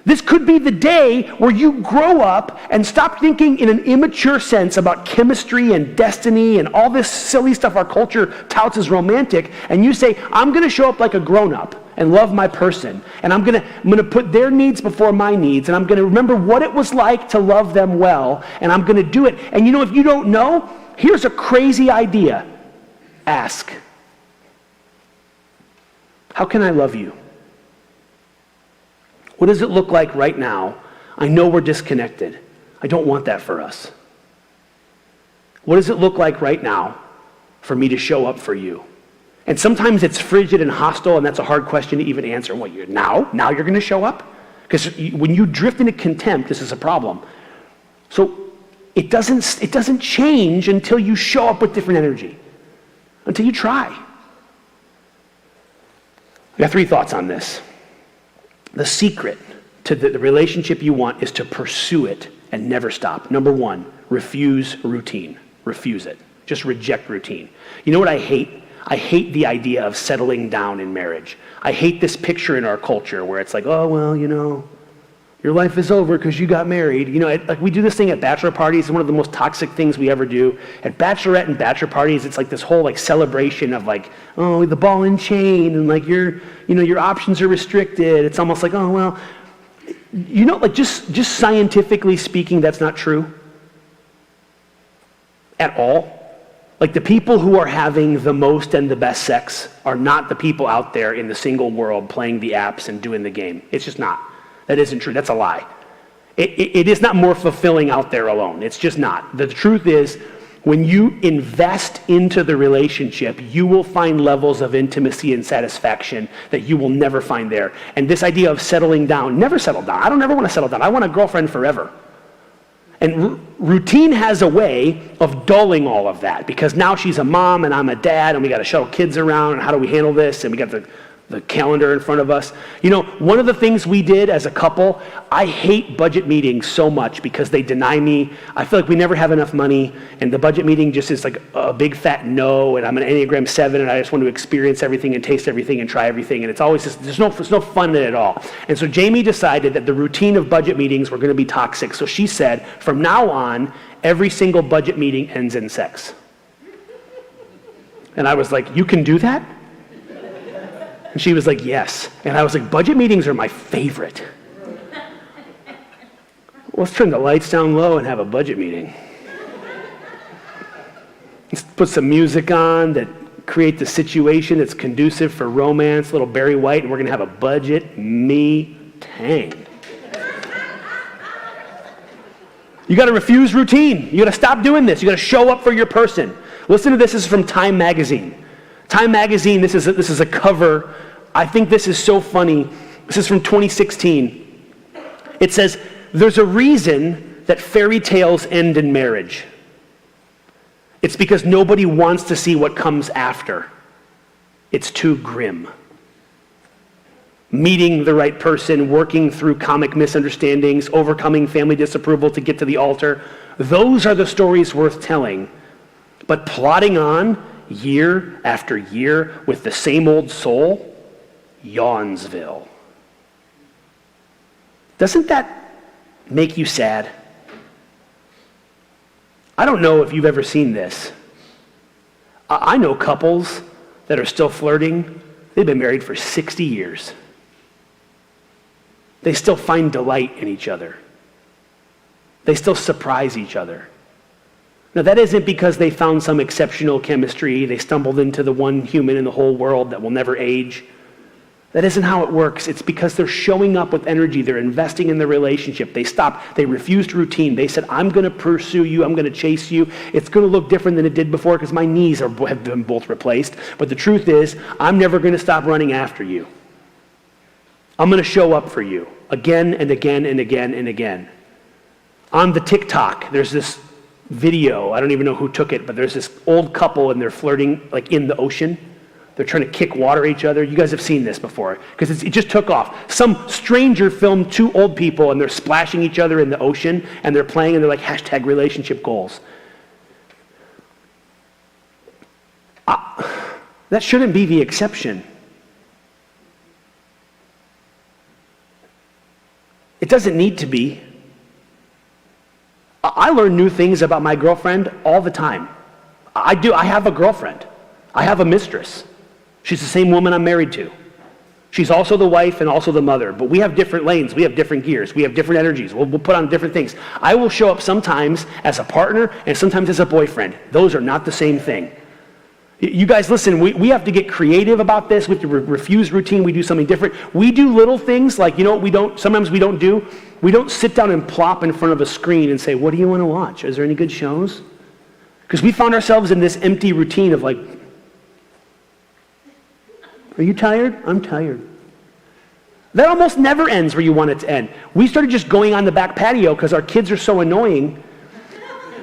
Speaker 5: This could be the day where you grow up and stop thinking in an immature sense about chemistry and destiny and all this silly stuff our culture touts as romantic, and you say, I'm going to show up like a grown-up and love my person, and I'm gonna put their needs before my needs, and I'm gonna remember what it was like to love them well, and I'm gonna do it. And if you don't know, here's a crazy idea. Ask. How can I love you? What does it look like right now? I know we're disconnected. I don't want that for us. What does it look like right now for me to show up for you? And sometimes it's frigid and hostile, and that's a hard question to even answer. What, now you're going to show up? Because when you drift into contempt, this is a problem. So it doesn't change until you show up with different energy, until you try. I got 3 thoughts on this. The secret to the relationship you want is to pursue it and never stop. Number 1, refuse routine. Refuse it. Just reject routine. You know what I hate? I hate the idea of settling down in marriage. I hate this picture in our culture where it's like, oh, well, your life is over because you got married. Like we do this thing at bachelor parties. It's one of the most toxic things we ever do. At bachelorette and bachelor parties, it's like this whole celebration of the ball and chain and your options are restricted. It's almost like, oh, well, just scientifically speaking, that's not true at all. Like the people who are having the most and the best sex are not the people out there in the single world playing the apps and doing the game. It's just not. That isn't true. That's a lie. It is not more fulfilling out there alone. It's just not. The truth is, when you invest into the relationship, you will find levels of intimacy and satisfaction that you will never find there. And this idea of settling down, never settle down. I don't ever want to settle down. I want a girlfriend forever. And routine has a way of dulling all of that because now she's a mom and I'm a dad and we got to shuttle kids around and how do we handle this? And we got the calendar in front of us. One of the things we did as a couple, I hate budget meetings so much because they deny me. I feel like we never have enough money and the budget meeting just is like a big fat no, and I'm an Enneagram 7 and I just want to experience everything and taste everything and try everything, and it's always just, there's no fun in it at all. And so Jamie decided that the routine of budget meetings were going to be toxic. So she said, from now on, every single budget meeting ends in sex. And I was like, you can do that? And she was like, yes. And I was like, budget meetings are my favorite. Let's turn the lights down low and have a budget meeting. Let's put some music on that creates a situation that's conducive for romance, little Barry White, and we're going to have a budget me-tang. You got to refuse routine. You got to stop doing this. You got to show up for your person. Listen to this. This is from Time Magazine. Time Magazine, this is a cover. I think this is so funny. This is from 2016. It says, there's a reason that fairy tales end in marriage. It's because nobody wants to see what comes after. It's too grim. Meeting the right person, working through comic misunderstandings, overcoming family disapproval to get to the altar. Those are the stories worth telling. But plodding on year after year with the same old soul, Yawnsville. Doesn't that make you sad? I don't know if you've ever seen this. I know couples that are still flirting. They've been married for 60 years. They still find delight in each other. They still surprise each other. Now, that isn't because they found some exceptional chemistry. They stumbled into the one human in the whole world that will never age. That isn't how it works. It's because they're showing up with energy. They're investing in the relationship. They stopped. They refused routine. They said, I'm going to pursue you. I'm going to chase you. It's going to look different than it did before because my knees have been both replaced. But the truth is, I'm never going to stop running after you. I'm going to show up for you again and again and again and again. On the TikTok, there's this video. I don't even know who took it, but there's this old couple and they're flirting like in the ocean. They're trying to kick water at each other. You guys have seen this before because it just took off. Some stranger filmed two old people and they're splashing each other in the ocean and they're playing and they're like hashtag relationship goals. That shouldn't be the exception. It doesn't need to be. I learn new things about my girlfriend all the time. I do. I have a girlfriend. I have a mistress. She's the same woman I'm married to. She's also the wife and also the mother, but we have different lanes, we have different gears, we have different energies, we'll put on different things. I will show up sometimes as a partner and sometimes as a boyfriend. Those are not the same thing. You guys, listen, we have to get creative about this. We have to refuse routine. We do something different. We do little things like, you know what sometimes we don't do? We don't sit down and plop in front of a screen and say, what do you want to watch? Is there any good shows? Because we found ourselves in this empty routine of like, are you tired? I'm tired. That almost never ends where you want it to end. We started just going on the back patio because our kids are so annoying.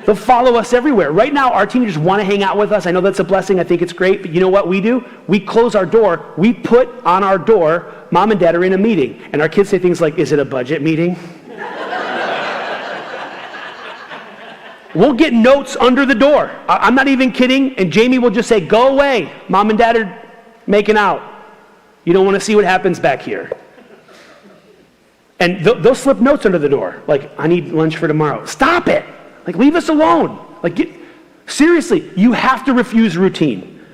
Speaker 5: They'll follow us everywhere. Right now, our teenagers want to hang out with us. I know that's a blessing. I think it's great. But you know what we do? We close our door. We put on our door, Mom and Dad are in a meeting. And our kids say things like, is it a budget meeting? We'll get notes under the door. I'm not even kidding. And Jamie will just say, go away. Mom and Dad are making out. You don't want to see what happens back here. And they'll slip notes under the door. Like, I need lunch for tomorrow. Stop it. Like, leave us alone. Like, seriously, you have to refuse routine.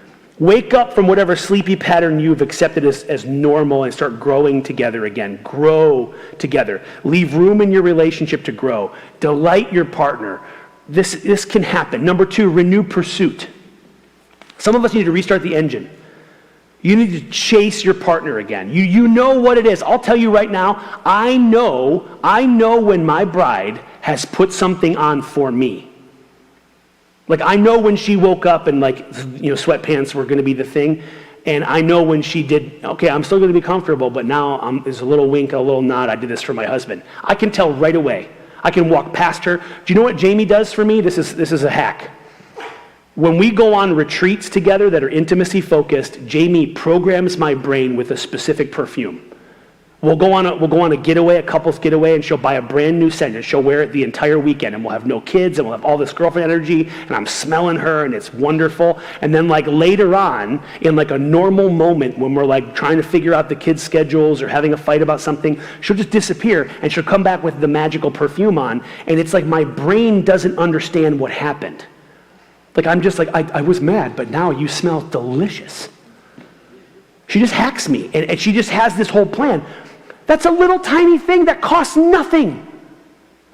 Speaker 5: Wake up from whatever sleepy pattern you've accepted as normal and start growing together again. Grow together. Leave room in your relationship to grow. Delight your partner. This can happen. Number 2, renew pursuit. Some of us need to restart the engine. You need to chase your partner again. You know what it is. I'll tell you right now, I know when my bride has put something on for me. Like, I know when she woke up and sweatpants were going to be the thing. And I know when she did, okay, I'm still going to be comfortable, but now there's a little wink, a little nod. I did this for my husband. I can tell right away. I can walk past her. Do you know what Jamie does for me? This is a hack. When we go on retreats together that are intimacy focused, Jamie programs my brain with a specific perfume. We'll go on a getaway, a couple's getaway, and she'll buy a brand new scent and she'll wear it the entire weekend, and we'll have no kids and we'll have all this girlfriend energy, and I'm smelling her and it's wonderful. And then later on, in a normal moment when we're trying to figure out the kids' schedules or having a fight about something, she'll just disappear and she'll come back with the magical perfume on, and it's like my brain doesn't understand what happened. I'm just I was mad, but now you smell delicious. She just hacks me, and she just has this whole plan. That's a little tiny thing that costs nothing.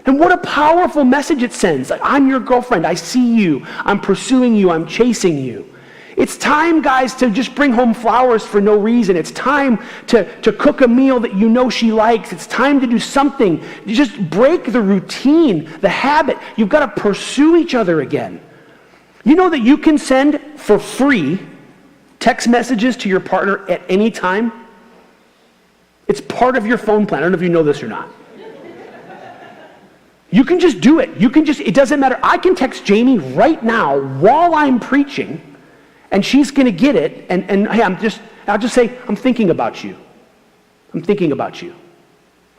Speaker 5: And what a powerful message it sends. I'm your girlfriend. I see you. I'm pursuing you. I'm chasing you. It's time, guys, to just bring home flowers for no reason. It's time to cook a meal that you know she likes. It's time to do something. You just break the routine, the habit. You've got to pursue each other again. You know that you can send for free text messages to your partner at any time? It's part of your phone plan. I don't know if you know this or not. You can just do it. It doesn't matter. I can text Jamie right now while I'm preaching, and she's going to get it, and hey, I'll just say, I'm thinking about you. I'm thinking about you.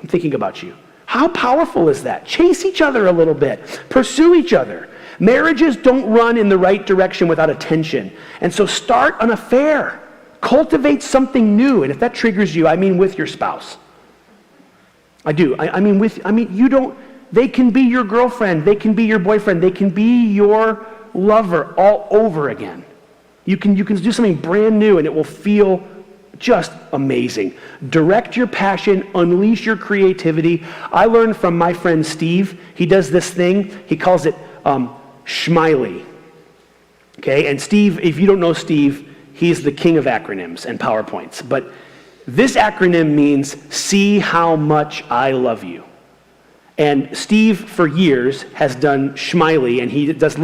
Speaker 5: I'm thinking about you. How powerful is that? Chase each other a little bit. Pursue each other. Marriages don't run in the right direction without attention. And so start an affair. Cultivate something new. And if that triggers you, I mean with your spouse. I do. They can be your girlfriend. They can be your boyfriend. They can be your lover all over again. You can do something brand new and it will feel just amazing. Direct your passion, unleash your creativity. I learned from my friend Steve. He does this thing. He calls it Schmiley. Okay, and Steve, if you don't know Steve, he's the king of acronyms and PowerPoints. But This acronym means see how much I love you. And Steve, for years, has done Schmiley, and he does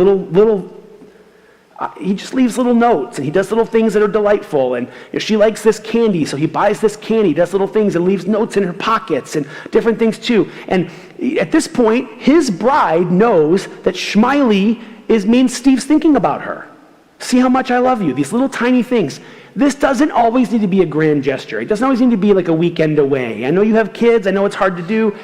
Speaker 5: he just leaves little notes, and he does little things that are delightful. And she likes this candy, so he buys this candy, does little things, and leaves notes in her pockets and different things too. And at this point, his bride knows that Schmiley means Steve's thinking about her. See how much I love you. These little tiny things. This doesn't always need to be a grand gesture. It doesn't always need to be like a weekend away. I know you have kids. I know it's hard to do.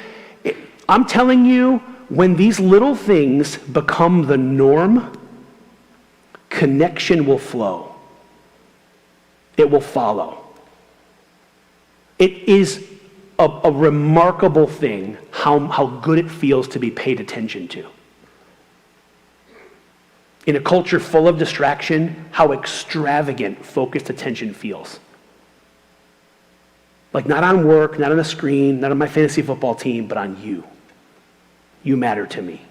Speaker 5: I'm telling you, when these little things become the norm, connection will flow. It will follow. It is a remarkable thing how good it feels to be paid attention to. In a culture full of distraction, how extravagant focused attention feels. Like not on work, not on a screen, not on my fantasy football team, but on you. You matter to me.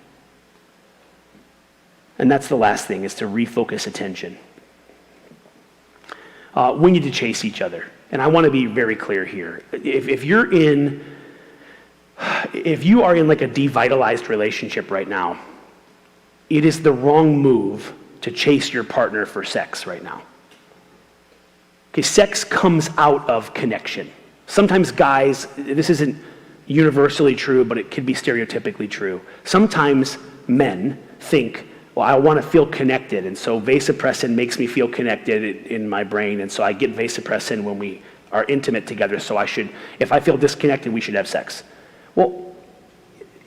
Speaker 5: And that's the last thing, is to refocus attention. We need to chase each other. And I want to be very clear here. If you are in like a devitalized relationship right now, it is the wrong move to chase your partner for sex right now. Okay, sex comes out of connection. Sometimes guys, this isn't universally true, but it could be stereotypically true. Sometimes men think, well, I want to feel connected, and so vasopressin makes me feel connected in my brain, and so I get vasopressin when we are intimate together, so if I feel disconnected, we should have sex. Well,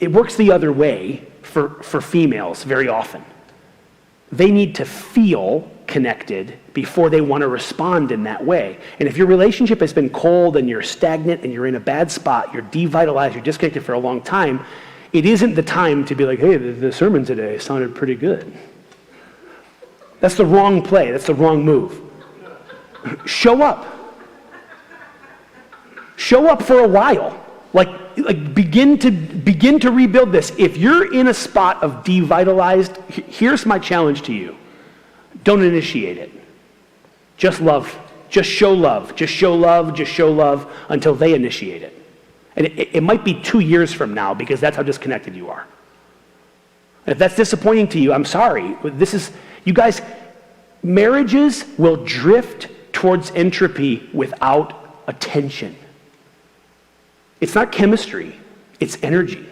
Speaker 5: it works the other way for females very often. They need to feel connected before they want to respond in that way. And if your relationship has been cold and you're stagnant and you're in a bad spot, you're devitalized, you're disconnected for a long time, it isn't the time to be like, hey, the sermon today sounded pretty good. That's the wrong play. That's the wrong move. Show up. Show up for a while. Like begin to rebuild this. If you're in a spot of devitalized, here's my challenge to you. Don't initiate it. Just love. Just show love. Just show love. Just show love until they initiate it. And it might be 2 years from now because that's how disconnected you are. And if that's disappointing to you, I'm sorry. You guys, marriages will drift towards entropy without attention. It's not chemistry, it's energy.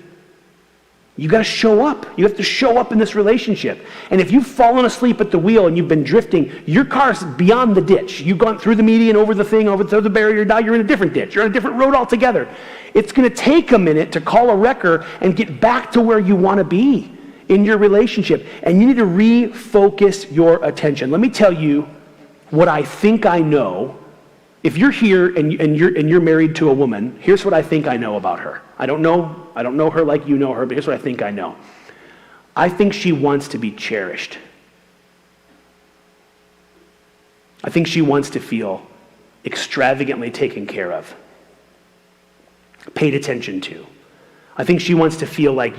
Speaker 5: You got to show up. You have to show up in this relationship. And if you've fallen asleep at the wheel and you've been drifting, your car's beyond the ditch. You've gone through the median, over the thing, over the barrier, now you're in a different ditch. You're on a different road altogether. It's going to take a minute to call a wrecker and get back to where you want to be in your relationship. And you need to refocus your attention. Let me tell you what I think I know. If you're here and you're married to a woman, here's what I think I know about her. I don't know her like you know her, but here's what I think I know. I think she wants to be cherished. I think she wants to feel extravagantly taken care of, paid attention to. I think she wants to feel like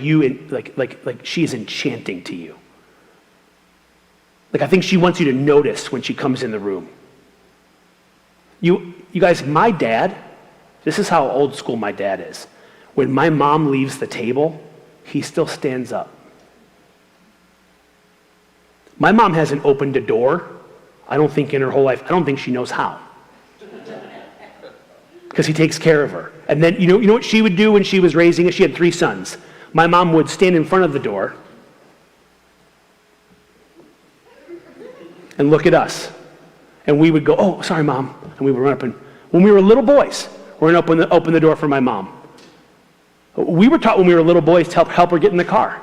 Speaker 5: like she's enchanting to you. Like I think she wants you to notice when she comes in the room. You guys, my dad, this is how old school my dad is. When my mom leaves the table, he still stands up. My mom hasn't opened a door, I don't think in her whole life. I don't think she knows how. Because he takes care of her. And then, you know what she would do when she was raising us? She had 3 sons. My mom would stand in front of the door and look at us. And we would go, oh, sorry, Mom. And we would run up and, when we were little boys, we're going to open the door for my mom. We were taught when we were little boys to help her get in the car.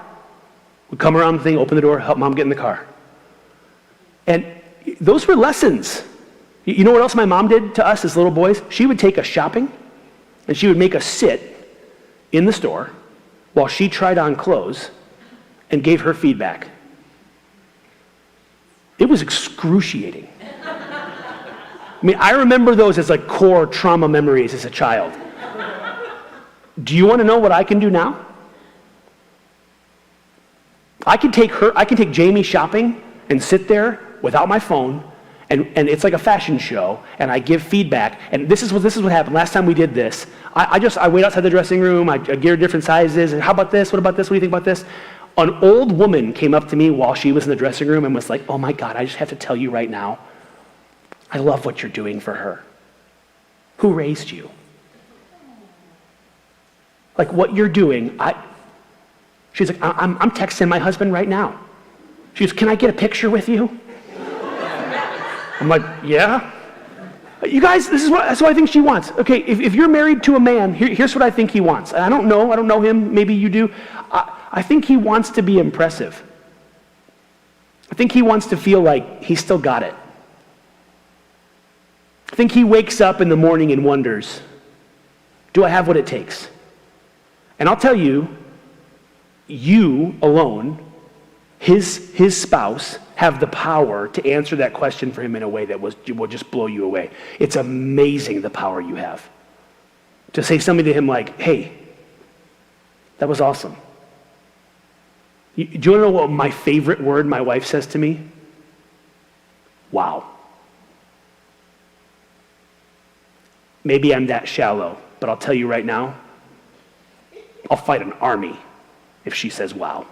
Speaker 5: We'd come around the thing, open the door, help Mom get in the car. And those were lessons. You know what else my mom did to us as little boys? She would take us shopping, and she would make us sit in the store while she tried on clothes and gave her feedback. It was excruciating. I mean, I remember those as like core trauma memories as a child. Do you want to know what I can do now? I can take Jamie shopping and sit there without my phone and it's like a fashion show, and I give feedback, and this is what happened. Last time we did this, I wait outside the dressing room, I gear different sizes, and how about this, what about this, what do you think about this? An old woman came up to me while she was in the dressing room and was like, oh my God, I just have to tell you right now, I love what you're doing for her. Who raised you? Like what you're doing, she's like, I'm texting my husband right now. She goes, can I get a picture with you? I'm like, yeah. You guys, that's what I think she wants. Okay, if you're married to a man, here's what I think he wants. I don't know him, maybe you do. I think he wants to be impressive. I think he wants to feel like he's still got it. I think he wakes up in the morning and wonders, do I have what it takes? And I'll tell you, you alone, his spouse, have the power to answer that question for him in a way that will just blow you away. It's amazing the power you have. To say something to him like, hey, that was awesome. Do you want to know what my favorite word my wife says to me? Wow. Maybe I'm that shallow, but I'll tell you right now, I'll fight an army if she says wow.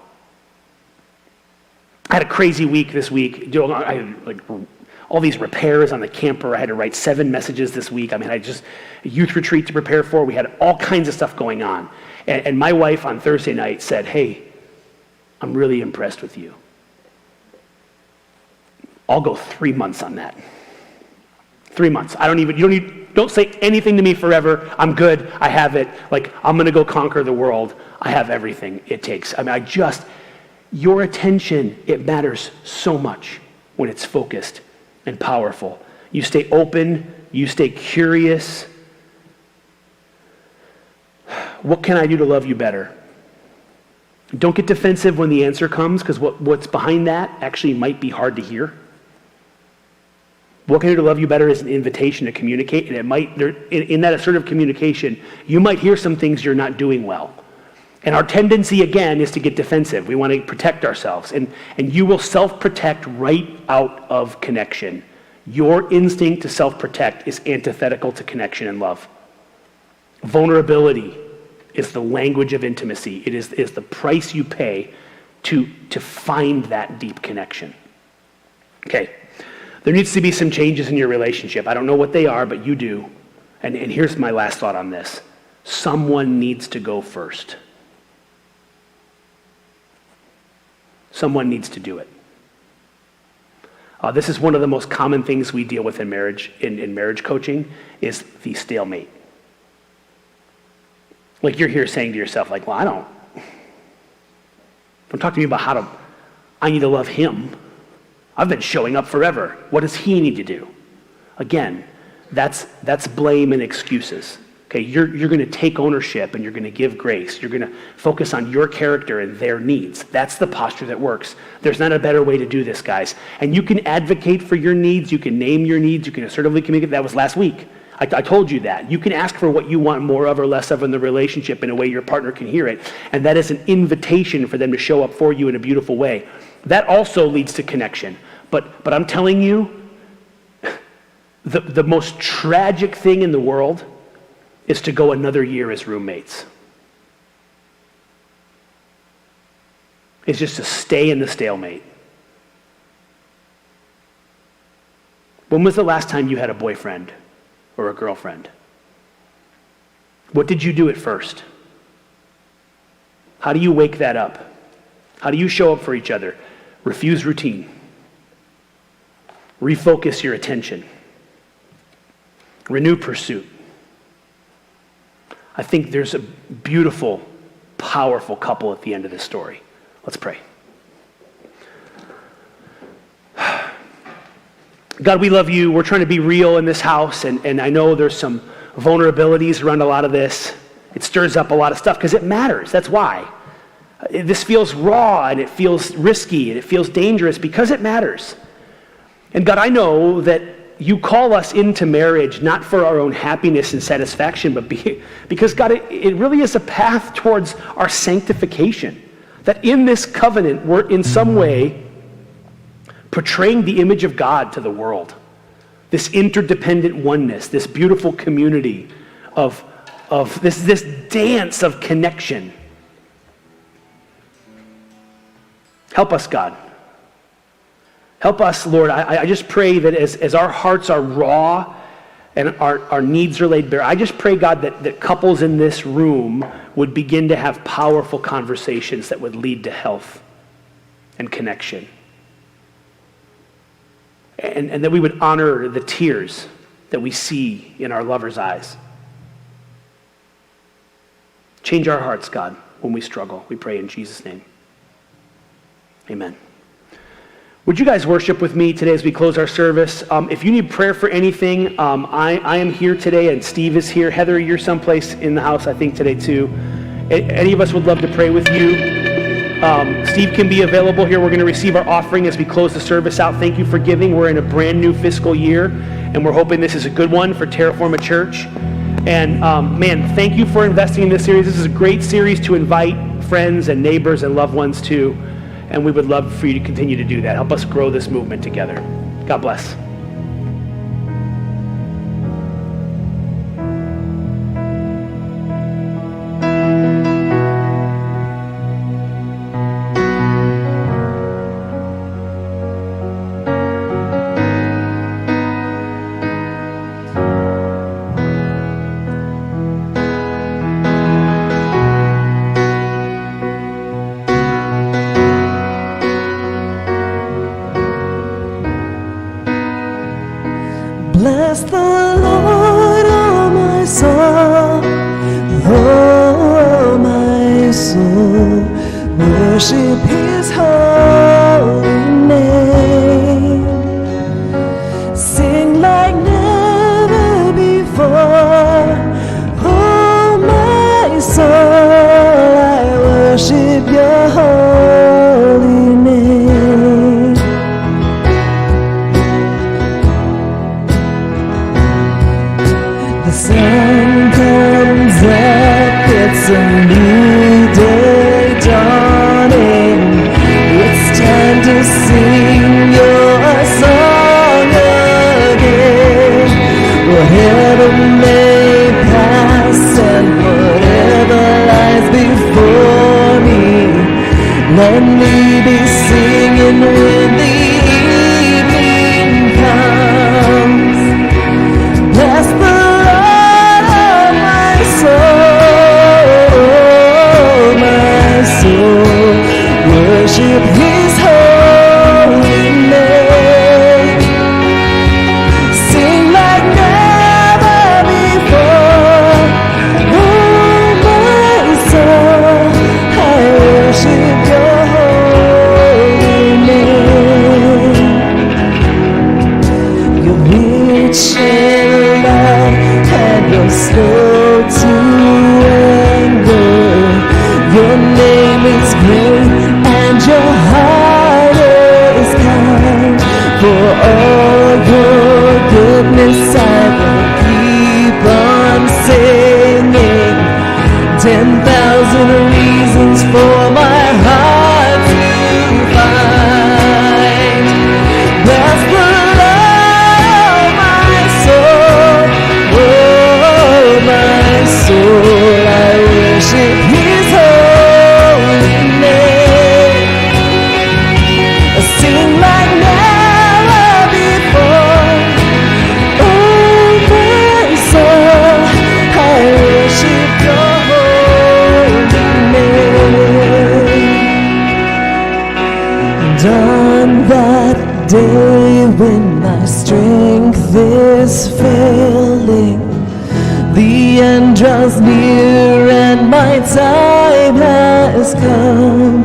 Speaker 5: I had a crazy week this week. I had like all these repairs on the camper. I had to write 7 messages this week. I mean, I just a youth retreat to prepare for. We had all kinds of stuff going on. And my wife on Thursday night said, hey, I'm really impressed with you. I'll go 3 months on that. 3 months. Don't say anything to me forever. I'm good. I have it. Like, I'm going to go conquer the world. I have everything it takes. I mean, your attention, it matters so much when it's focused and powerful. You stay open. You stay curious. What can I do to love you better? Don't get defensive when the answer comes, because what's behind that actually might be hard to hear. What can I do to love you better is an invitation to communicate, and it might, in that assertive communication, you might hear some things you're not doing well. And our tendency, again, is to get defensive. We want to protect ourselves, and you will self-protect right out of connection. Your instinct to self-protect is antithetical to connection and love. Vulnerability is the language of intimacy. It is the price you pay to find that deep connection. Okay. There needs to be some changes in your relationship. I don't know what they are, but you do. And here's my last thought on this. Someone needs to go first. Someone needs to do it. This is one of the most common things we deal with in marriage, in marriage coaching, is the stalemate. Like you're here saying to yourself, like, well, don't talk to me about I need to love him. I've been showing up forever. What does he need to do? Again, that's blame and excuses. Okay, you're going to take ownership and you're going to give grace. You're going to focus on your character and their needs. That's the posture that works. There's not a better way to do this, guys. And you can advocate for your needs. You can name your needs. You can assertively communicate. That was last week. I told you that. You can ask for what you want more of or less of in the relationship in a way your partner can hear it. And that is an invitation for them to show up for you in a beautiful way. That also leads to connection. But I'm telling you, the most tragic thing in the world is to go another year as roommates. It's just to stay in the stalemate. When was the last time you had a boyfriend or a girlfriend? What did you do at first? How do you wake that up? How do you show up for each other? Refuse routine. Refocus your attention. Renew pursuit. I think there's a beautiful, powerful couple at the end of this story. Let's pray. God, we love you. We're trying to be real in this house, and I know there's some vulnerabilities around a lot of this. It stirs up a lot of stuff because it matters. That's why. This feels raw, and it feels risky, and it feels dangerous because it matters. And God, I know that you call us into marriage not for our own happiness and satisfaction, but because, God, it really is a path towards our sanctification. That in this covenant, we're in some way portraying the image of God to the world. this interdependent oneness, this beautiful community of this dance of connection. Help us, God. Help us, Lord. I just pray that as our hearts are raw and our needs are laid bare, I just pray, God, that couples in this room would begin to have powerful conversations that would lead to health and connection. And that we would honor the tears that we see in our lovers' eyes. Change our hearts, God, when we struggle. We pray in Jesus' name. Amen. Would you guys worship with me today as we close our service? If you need prayer for anything, I am here today, and Steve is here. Heather, you're someplace in the house, I think, today too. Any of us would love to pray with you. Steve can be available here. We're going to receive our offering as we close the service out. Thank you for giving. We're in a brand new fiscal year, and we're hoping this is a good one for Terraforma Church. And man, thank you for investing in this series. This is a great series to invite friends and neighbors and loved ones to, and we would love for you to continue to do that. Help us grow this movement together. God bless.
Speaker 1: Bless the Lord, oh my soul, oh my soul, worship His holy name. Sing like never before, oh my soul, I worship Your holy name. The sun comes up, it's a new day dawning. It's time to sing Your song again. Whatever may pass and whatever lies before me, let me be singing when the evening comes. Bless the worship His holy name. Sing like never before, oh my soul, I worship Your holy name. You're rich in love and You're slow to anger. Your name is great and Your heart is kind. For all Your goodness I will keep on singing. 10,000 reasons for my heart to find. Bless the Lord, my soul, oh my soul, I worship His holy name. Sing like never before, oh my soul, I worship Your holy name. And on that day when my strength is failing, the end draws near and my time has come,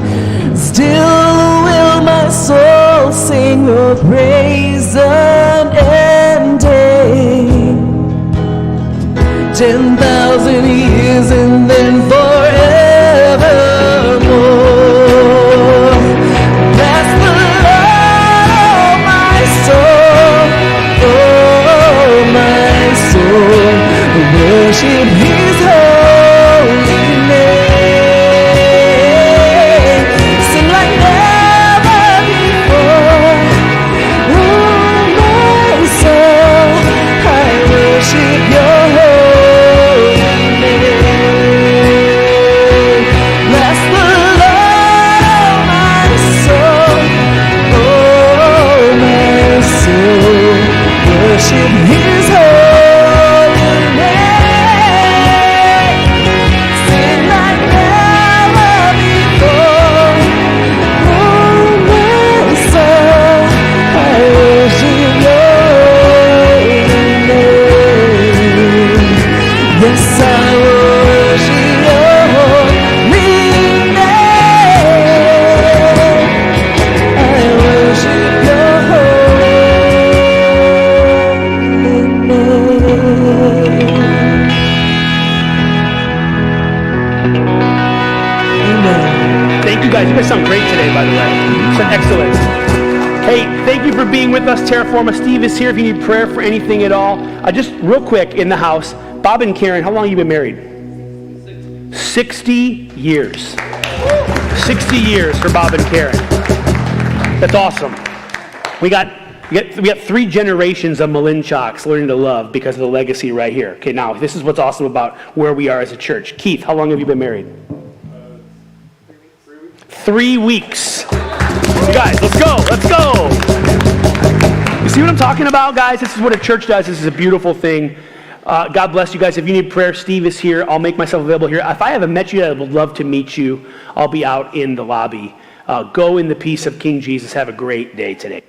Speaker 1: still will my soul sing Your praise unending. 10,000 years and then forevermore. Bless the Lord, my soul, oh my soul, worship His holy name. Sing like never before, oh my soul,
Speaker 5: guys sound great today, by the way. So excellent. Hey, thank you for being with us, Terraforma. Steve is here if you need prayer for anything at all. Just real quick, in the house, Bob and Karen, how long have you been married? 60 years. 60 years for Bob and Karen. That's awesome. We got 3 generations of Malinchocks learning to love because of the legacy right here. Okay, now, this is what's awesome about where we are as a church. Keith, how long have you been married? 3 weeks. You guys, let's go. You see what I'm talking about, guys? This is what a church does. This is a beautiful thing. God bless you guys. If you need prayer, Steve is here. I'll make myself available here. If I haven't met you, I would love to meet you. I'll be out in the lobby. Go in the peace of King Jesus. Have a great day today.